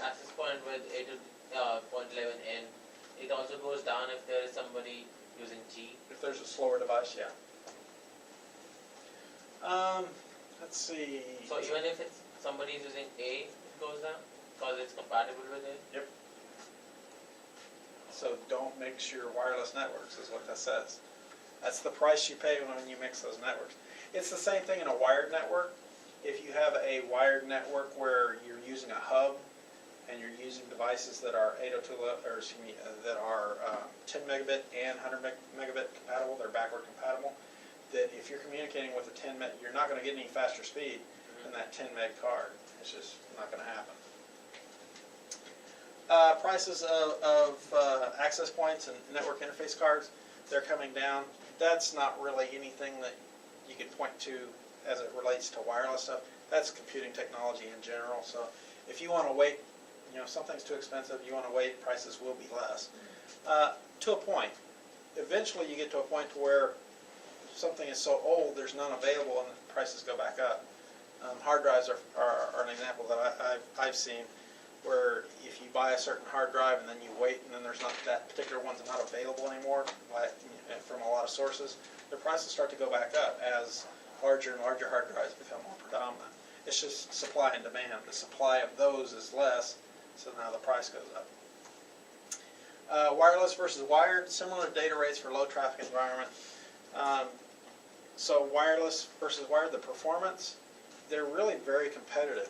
access point with 8.11n, it also goes down if there is somebody using G? If there's a slower device, yeah. Let's see. So even if it's somebody is using A, it goes down because it's compatible with it? Yep. So don't mix your wireless networks, is what that says. That's the price you pay when you mix those networks. It's the same thing in a wired network. If you have a wired network where you're using a hub and you're using devices that are 10 megabit and 100 megabit compatible, they're backward compatible, that if you're communicating with a 10 meg, you're not going to get any faster speed than that 10 meg card. It's just not going to happen. Prices of access points and network interface cards, they're coming down. That's not really anything that you can point to as it relates to wireless stuff. That's computing technology in general. So if you want to wait, something's too expensive, you want to wait, prices will be less. To a point. Eventually you get to a point where something is so old there's none available and the prices go back up. Hard drives are an example that I've seen, where if you buy a certain hard drive and then you wait and then there's not, that particular one's not available anymore from a lot of sources, the prices start to go back up as larger and larger hard drives become more predominant. It's just supply and demand. The supply of those is less, so now the price goes up. Wireless versus wired, similar data rates for low traffic environment. So wireless versus wired, the performance, they're really very competitive.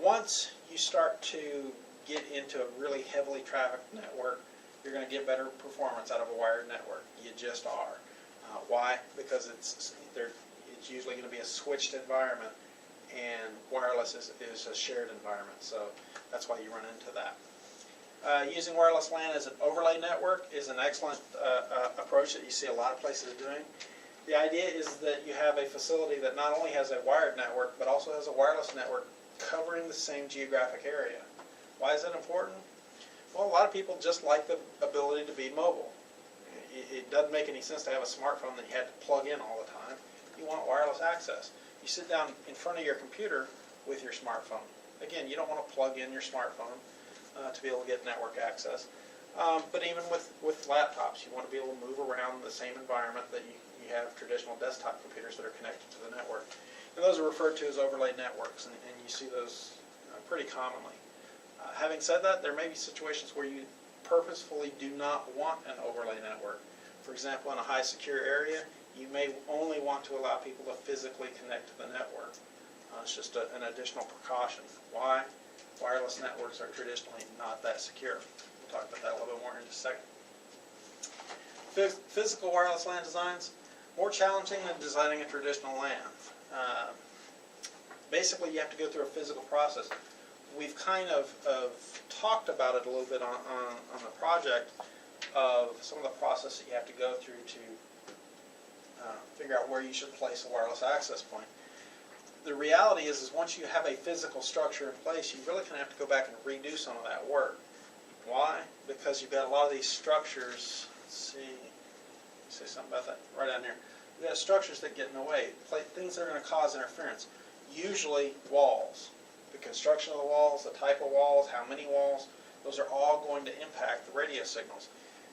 Once you start to get into a really heavily trafficked network, you're going to get better performance out of a wired network. You just are. Why? Because it's usually going to be a switched environment, and wireless is a shared environment. So that's why you run into that. Using wireless LAN as an overlay network is an excellent approach that you see a lot of places doing. The idea is that you have a facility that not only has a wired network, but also has a wireless network covering the same geographic area. Why is that important? Well, a lot of people just like the ability to be mobile. It doesn't make any sense to have a smartphone that you have to plug in all the time. You want wireless access. You sit down in front of your computer with your smartphone. Again, you don't want to plug in your smartphone to be able to get network access. But even with laptops, you want to be able to move around the same environment that you have traditional desktop computers that are connected to the network. And those are referred to as overlay networks, and you see those pretty commonly. Having said that, there may be situations where you purposefully do not want an overlay network. For example, in a high secure area, you may only want to allow people to physically connect to the network. It's just an additional precaution. Why? Wireless networks are traditionally not that secure. We'll talk about that a little bit more in just a second. Physical wireless LAN designs, more challenging than designing a traditional LAN. Basically, you have to go through a physical process. We've kind of talked about it a little bit on the project of some of the process that you have to go through to figure out where you should place a wireless access point. The reality is once you have a physical structure in place, you really kind of have to go back and redo some of that work. Why? Because you've got a lot of these structures. Let's see. Say something about that right down here. You've got structures that get in the way, things that are going to cause interference. Usually walls. The construction of the walls, the type of walls, how many walls, those are all going to impact the radio signals.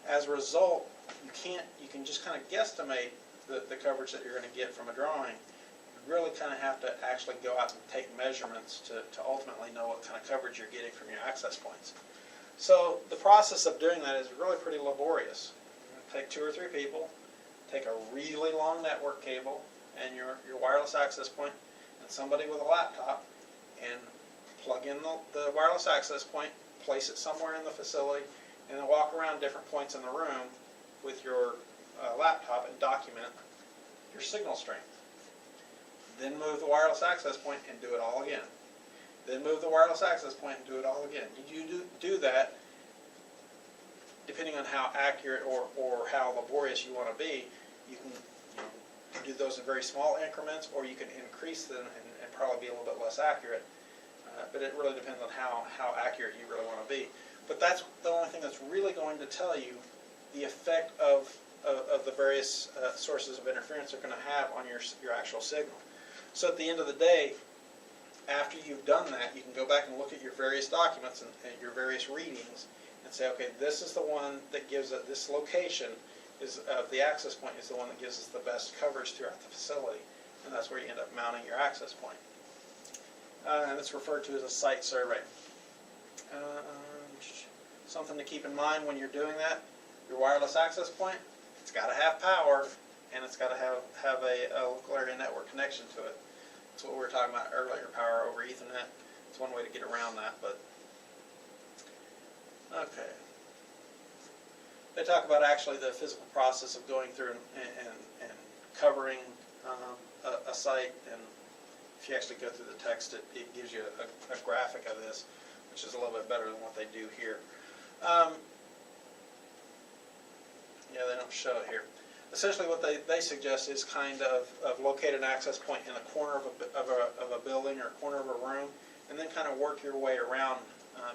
As a result, you can just kind of guesstimate the coverage that you're going to get from a drawing. You really kind of have to actually go out and take measurements to ultimately know what kind of coverage you're getting from your access points. So the process of doing that is really pretty laborious. Take 2 or 3 people, take a really long network cable and your wireless access point, and somebody with a laptop, and plug in the wireless access point, place it somewhere in the facility, and then walk around different points in the room with your laptop and document your signal strength. Then move the wireless access point and do it all again. Then move the wireless access point and do it all again. You do that, depending on how accurate or how laborious you want to be, you can do those in very small increments, or you can increase them and probably be a little bit less accurate. But it really depends on how accurate you really want to be. But that's the only thing that's really going to tell you the effect of the various sources of interference are going to have on your actual signal. So at the end of the day, after you've done that, you can go back and look at your various documents and your various readings and say, okay, this is the one that gives it, this location is the access point is the one that gives us the best coverage throughout the facility. And that's where you end up mounting your access point. And it's referred to as a site survey. Something to keep in mind when you're doing that, your wireless access point, it's got to have power, and it's got to have a local area network connection to it. That's what we were talking about earlier, power over Ethernet. It's one way to get around that, but okay. They talk about actually the physical process of going through and covering a site, and if you actually go through the text, it gives you a graphic of this, which is a little bit better than what they do here. Yeah, they don't show it here. Essentially what they suggest is kind of locate an access point in a corner of a building or a corner of a room, and then kind of work your way around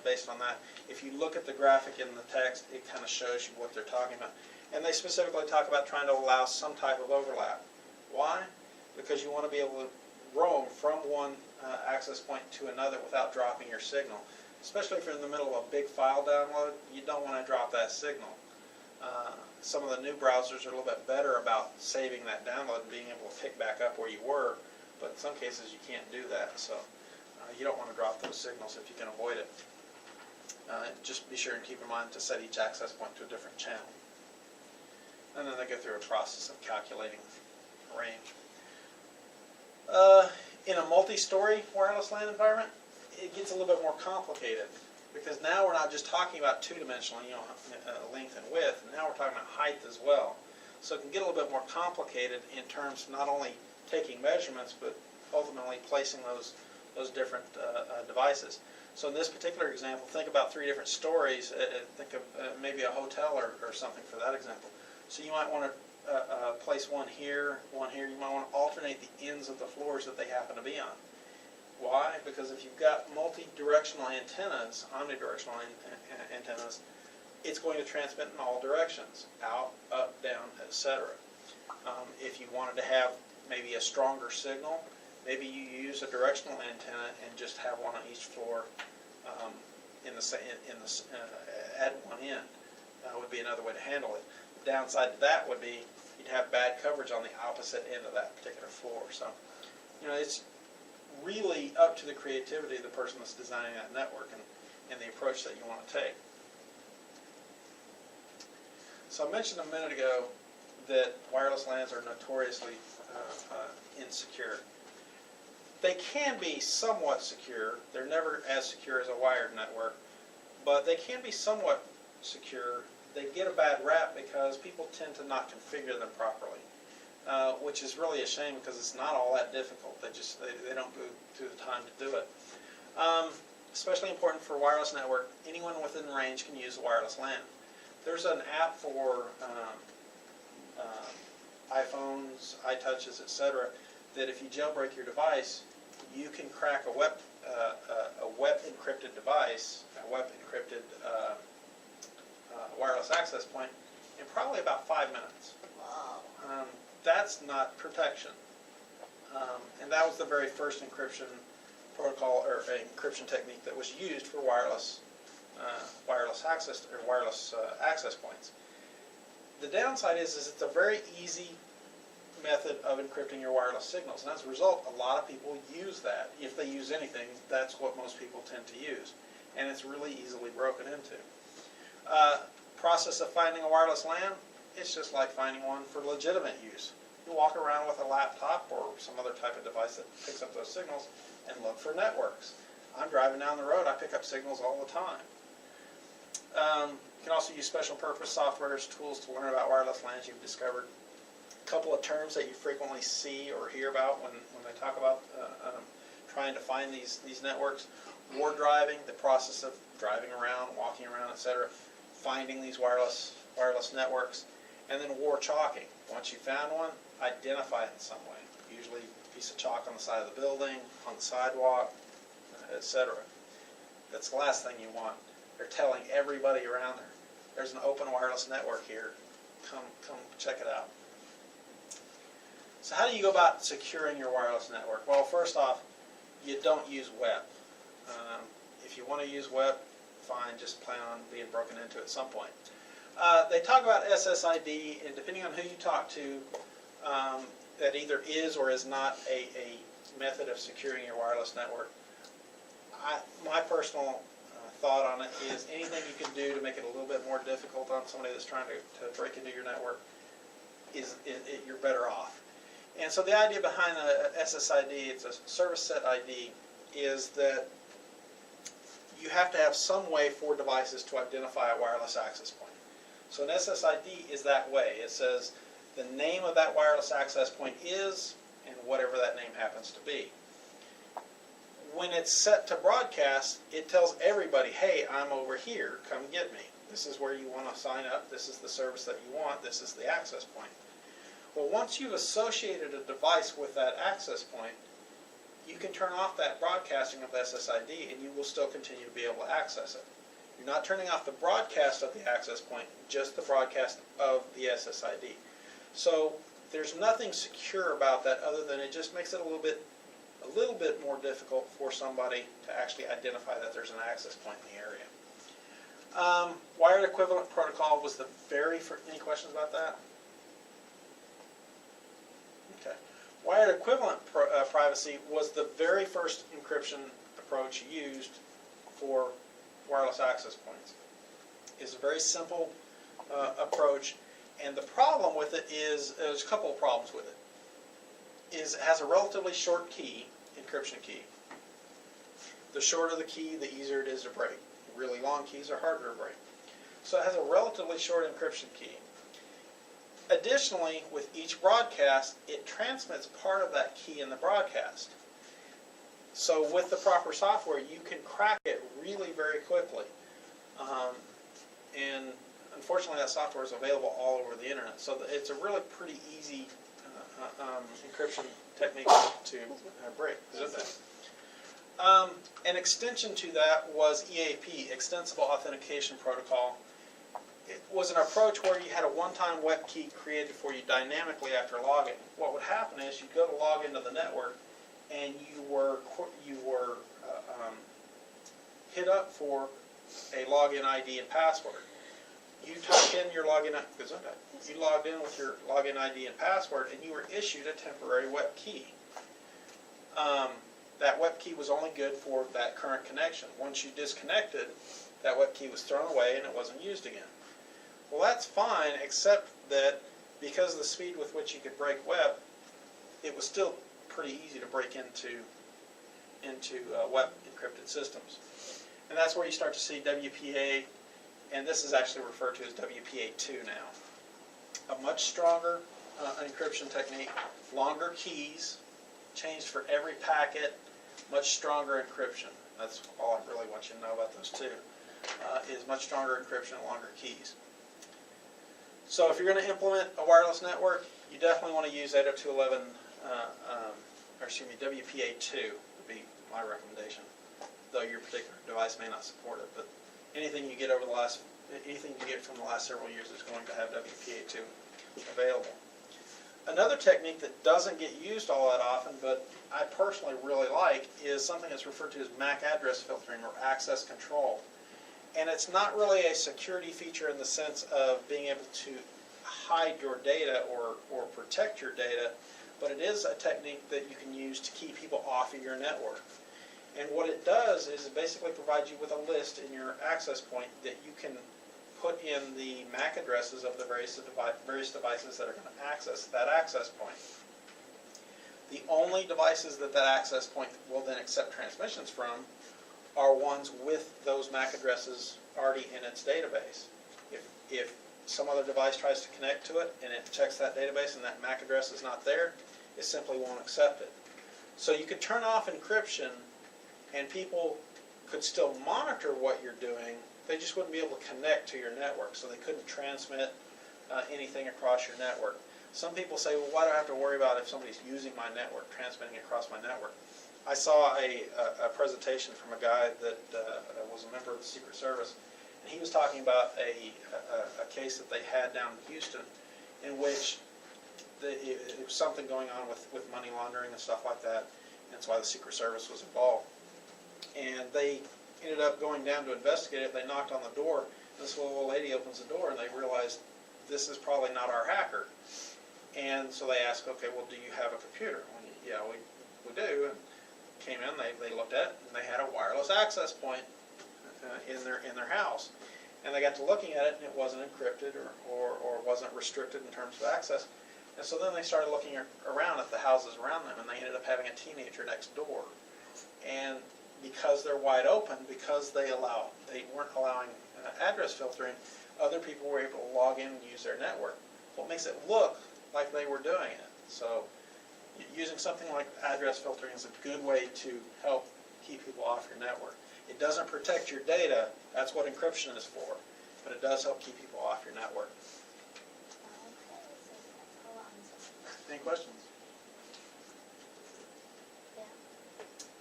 based on that. If you look at the graphic in the text, it kind of shows you what they're talking about. And they specifically talk about trying to allow some type of overlap. Why? Because you want to be able to roam from one access point to another without dropping your signal. Especially if you're in the middle of a big file download, you don't want to drop that signal. Some of the new browsers are a little bit better about saving that download and being able to pick back up where you were, but in some cases you can't do that, so you don't want to drop those signals if you can avoid it. Just be sure and keep in mind to set each access point to a different channel. And then they go through a process of calculating range. In a multi-story wireless LAN environment, it gets a little bit more complicated, because now we're not just talking about two-dimensional, length and width. Now we're talking about height as well. So it can get a little bit more complicated in terms of not only taking measurements, but ultimately placing those different devices. So in this particular example, think about 3 different stories. Think of maybe a hotel or something for that example. So you might want to place one here, one here. You might want to alternate the ends of the floors that they happen to be on. Why? Because if you've got multi-directional antennas, omnidirectional antennas, it's going to transmit in all directions, out, up, down, etc. If you wanted to have maybe a stronger signal, maybe you use a directional antenna and just have one on each floor at one end. would be another way to handle it. The downside to that would be you'd have bad coverage on the opposite end of that particular floor. So, it's really up to the creativity of the person that's designing that network and the approach that you want to take. So I mentioned a minute ago that wireless LANs are notoriously insecure. They can be somewhat secure. They're never as secure as a wired network, but they can be somewhat secure. They get a bad rap because people tend to not configure them properly, which is really a shame because it's not all that difficult. They don't go through the time to do it. Especially important for wireless network, anyone within range can use a wireless LAN. There's an app for iPhones, iTouches, etc., that if you jailbreak your device, you can crack a web encrypted device, a web encrypted wireless access point in probably about 5 minutes. Wow. That's not protection, and that was the very first encryption protocol or encryption technique that was used for wireless access points. The downside is it's a very easy method of encrypting your wireless signals, and as a result, a lot of people use that. If they use anything, that's what most people tend to use, and it's really easily broken into. Process of finding a wireless LAN, it's just like finding one for legitimate use. You walk around with a laptop or some other type of device that picks up those signals and look for networks. I'm driving down the road, I pick up signals all the time. You can also use special purpose softwares, tools to learn about wireless LANs. You've discovered a couple of terms that you frequently see or hear about when they talk about trying to find these networks. War driving, the process of driving around, walking around, etc., finding these wireless networks, and then war chalking. Once you found one, identify it in some way. Usually a piece of chalk on the side of the building, on the sidewalk, etc. That's the last thing you want. They're telling everybody around there, there's an open wireless network here. Come check it out. So how do you go about securing your wireless network? Well, first off, you don't use web. If you want to use web, fine, just plan on being broken into at some point. They talk about SSID, and depending on who you talk to, that either is or is not a method of securing your wireless network. My personal thought on it is anything you can do to make it a little bit more difficult on somebody that's trying to break into your network, you're better off. And so the idea behind a SSID, it's a service set ID, is that you have to have some way for devices to identify a wireless access point. So an SSID is that way. It says the name of that wireless access point is, and whatever that name happens to be. When it's set to broadcast, it tells everybody, hey, I'm over here, come get me. This is where you want to sign up, this is the service that you want, this is the access point. Well, once you've associated a device with that access point, you can turn off that broadcasting of the SSID and you will still continue to be able to access it. You're not turning off the broadcast of the access point, just the broadcast of the SSID. So there's nothing secure about that other than it just makes it a little bit more difficult for somebody to actually identify that there's an access point in the area. Wired equivalent protocol was the very first. Any questions about that? Okay. Wired equivalent privacy was the very first encryption approach used for wireless access points. It's a very simple approach, and the problem with it is there's a couple of problems with it. It has a relatively short key, encryption key. The shorter the key, the easier it is to break. Really long keys are harder to break. So it has a relatively short encryption key. Additionally, with each broadcast, it transmits part of that key in the broadcast. So with the proper software, you can crack it really very quickly. And unfortunately, that software is available all over the internet. So it's a really pretty easy encryption technique to break. An extension to that was EAP, Extensible Authentication Protocol. It was an approach where you had a one-time web key created for you dynamically after login. What would happen is you'd go to log into the network, and you were hit up for a login ID and password. you typed in your login, you logged in with your login ID and password, and you were issued a temporary web key. That web key was only good for that current connection. Once you disconnected, that web key was thrown away and it wasn't used again. Well, that's fine, except that because of the speed with which you could break web, it was still pretty easy to break into web encrypted systems. And that's where you start to see WPA, and this is actually referred to as WPA2 now. A much stronger encryption technique, longer keys, changed for every packet, much stronger encryption. That's all I really want you to know about those two, is much stronger encryption and longer keys. So if you're going to implement a wireless network, you definitely want to use 802.11, WPA2 would be my recommendation, though your particular device may not support it. But anything you get from the last several years is going to have WPA2 available. Another technique that doesn't get used all that often, but I personally really like, is something that's referred to as MAC address filtering or access control. And it's not really a security feature in the sense of being able to hide your data or protect your data, but it is a technique that you can use to keep people off of your network. And what it does is it basically provides you with a list in your access point that you can put in the MAC addresses of the various devices that are going to access that access point. The only devices that access point will then accept transmissions from are ones with those MAC addresses already in its database. If some other device tries to connect to it and it checks that database and that MAC address is not there, it simply won't accept it. So you could turn off encryption and people could still monitor what you're doing, they just wouldn't be able to connect to your network, so they couldn't transmit anything across your network. Some people say, well, why do I have to worry about if somebody's using my network, transmitting across my network? I saw a presentation from a guy that was a member of the Secret Service, and he was talking about a case that they had down in Houston in which it was something going on with money laundering and stuff like that, and that's why the Secret Service was involved. And they ended up going down to investigate it. They knocked on the door, and this little old lady opens the door, and they realized this is probably not our hacker. And so they asked, okay, well, do you have a computer? Well, yeah, we do. And came in, they looked at it, and they had a wireless access point in their house. And they got to looking at it, and it wasn't encrypted or wasn't restricted in terms of access. And so then they started looking around at the houses around them, and they ended up having a teenager next door. And because they're wide open, because they weren't allowing address filtering, other people were able to log in and use their network. Well, it makes it look like they were doing it. So using something like address filtering is a good way to help keep people off your network. It doesn't protect your data, that's what encryption is for, but it does help keep people off your network. Any questions?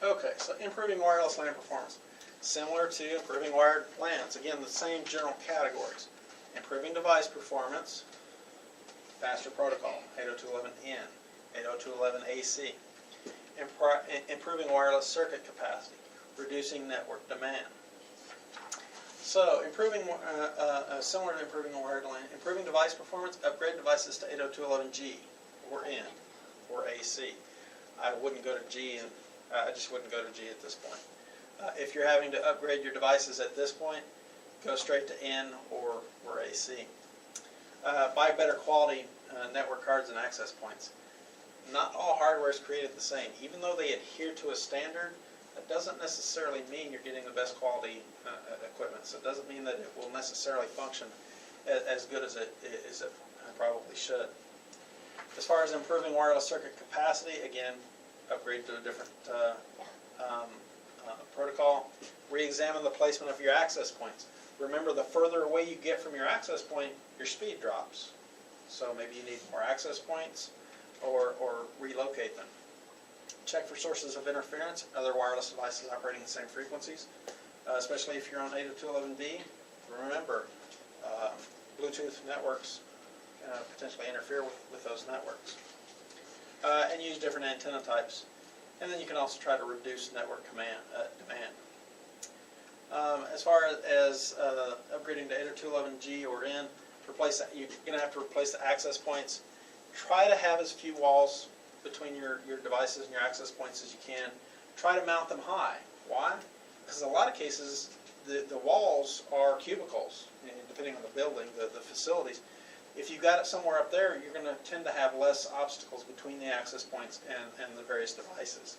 Okay, so improving wireless LAN performance. Similar to improving wired LANs. Again, the same general categories. Improving device performance, faster protocol, 802.11n, 802.11ac. Improving wireless circuit capacity, reducing network demand. So, similar to improving a wired LAN, improving device performance, upgrade devices to 802.11g or n or AC. I wouldn't go to G, and I just wouldn't go to G at this point. If you're having to upgrade your devices at this point, go straight to N or AC. Buy better quality network cards and access points. Not all hardware is created the same. Even though they adhere to a standard, that doesn't necessarily mean you're getting the best quality equipment. So it doesn't mean that it will necessarily function as good as it probably should. As far as improving wireless circuit capacity, again, upgrade to a different protocol. Re-examine the placement of your access points. Remember, the further away you get from your access point, your speed drops. So maybe you need more access points or relocate them. Check for sources of interference, other wireless devices operating the same frequencies, especially if you're on 802.11b. Remember, Bluetooth networks potentially interfere with those networks. And use different antenna types. And then you can also try to reduce network demand. As far as upgrading to 802.11g or in, you're going to have to replace the access points. Try to have as few walls between your devices and your access points as you can. Try to mount them high. Why? Because in a lot of cases, the walls are cubicles, and depending on the building, the facilities. If you've got it somewhere up there, you're going to tend to have less obstacles between the access points and the various devices.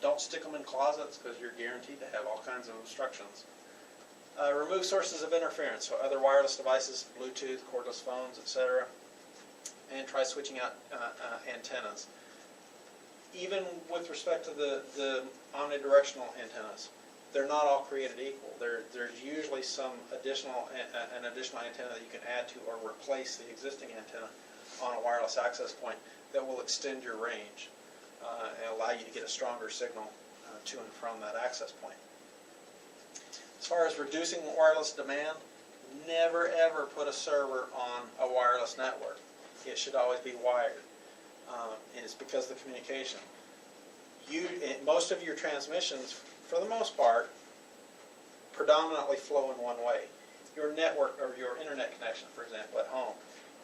Don't stick them in closets because you're guaranteed to have all kinds of obstructions. Remove sources of interference, so other wireless devices, Bluetooth, cordless phones, etc. And try switching out antennas. Even with respect to the omnidirectional antennas, they're not all created equal. There's usually an additional antenna that you can add to or replace the existing antenna on a wireless access point that will extend your range and allow you to get a stronger signal to and from that access point. As far as reducing wireless demand, never ever put a server on a wireless network. It should always be wired. And it's because of the communication. Most of your transmissions, for the most part, predominantly flow in one way. Your network or your internet connection, for example, at home,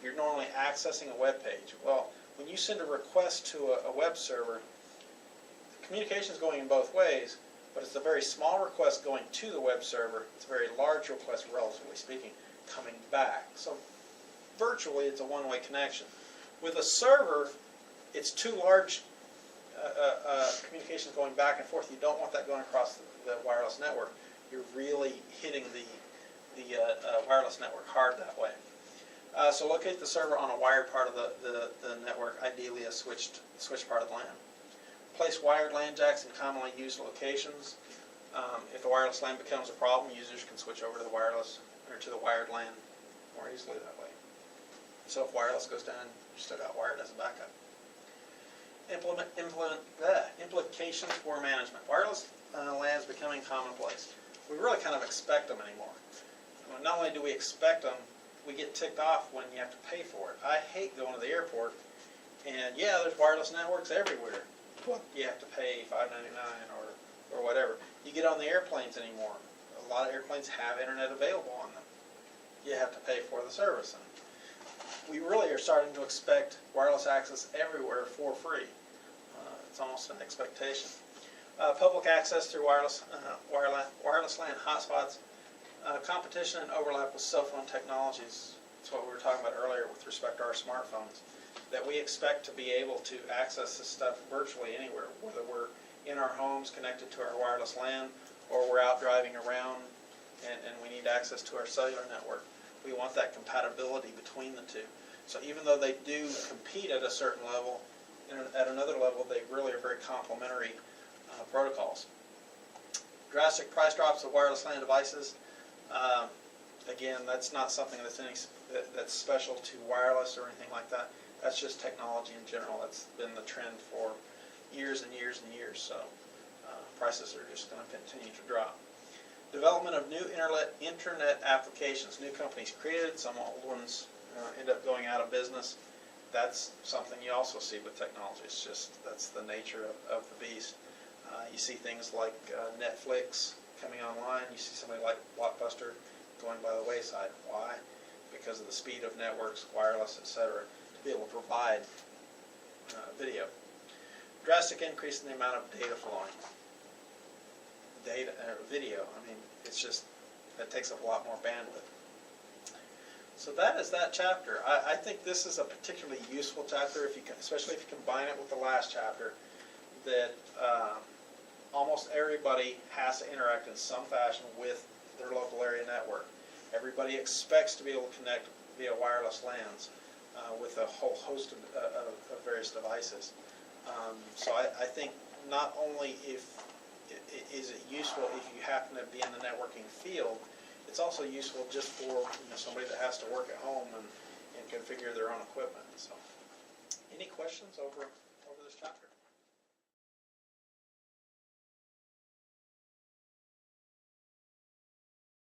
you're normally accessing a web page. Well, when you send a request to a web server, the communication is going in both ways, but it's a very small request going to the web server. It's a very large request, relatively speaking, coming back. So virtually, it's a one-way connection. With a server, it's too large communications going back and forth. You don't want that going across the wireless network. You're really hitting the wireless network hard that way. So locate the server on a wired part of the network, ideally a switched part of the LAN. Place wired LAN jacks in commonly used locations. If the wireless LAN becomes a problem, users can switch over to the wireless or to the wired LAN more easily that way. So if wireless goes down, you still got wired as a backup. Implications for management. Wireless LAN is becoming commonplace. We really kind of expect them anymore. Not only do we expect them, we get ticked off when you have to pay for it. I hate going to the airport, and yeah, there's wireless networks everywhere. But you have to pay $5.99 or whatever. You get on the airplanes anymore. A lot of airplanes have internet available on them. You have to pay for the service. We really are starting to expect wireless access everywhere for free. It's almost an expectation. Public access through wireless LAN hotspots. Competition and overlap with cell phone technologies. That's what we were talking about earlier with respect to our smartphones. That we expect to be able to access this stuff virtually anywhere, whether we're in our homes connected to our wireless LAN or we're out driving around and we need access to our cellular network. We want that compatibility between the two. So even though they do compete at a certain level, at another level they really are very complementary protocols. Drastic price drops of wireless LAN devices. Again, that's not something that's special to wireless or anything like that. That's just technology in general. That's been the trend for years and years and years. So prices are just going to continue to drop. Development of new internet applications. New companies created. Some old ones end up going out of business. That's something you also see with technology. It's just that's the nature of the beast. You see things like Netflix coming online. You see somebody like Blockbuster going by the wayside. Why? Because of the speed of networks, wireless, etc., to be able to provide video. Drastic increase in the amount of data flowing. Video, I mean, it's just, that takes up a lot more bandwidth. So that is that chapter. I think this is a particularly useful chapter, especially if you combine it with the last chapter, that almost everybody has to interact in some fashion with their local area network. Everybody expects to be able to connect via wireless LANs with a whole host of various devices. So I think not only is it useful if you happen to be in the networking field, it's also useful just for somebody that has to work at home and configure their own equipment.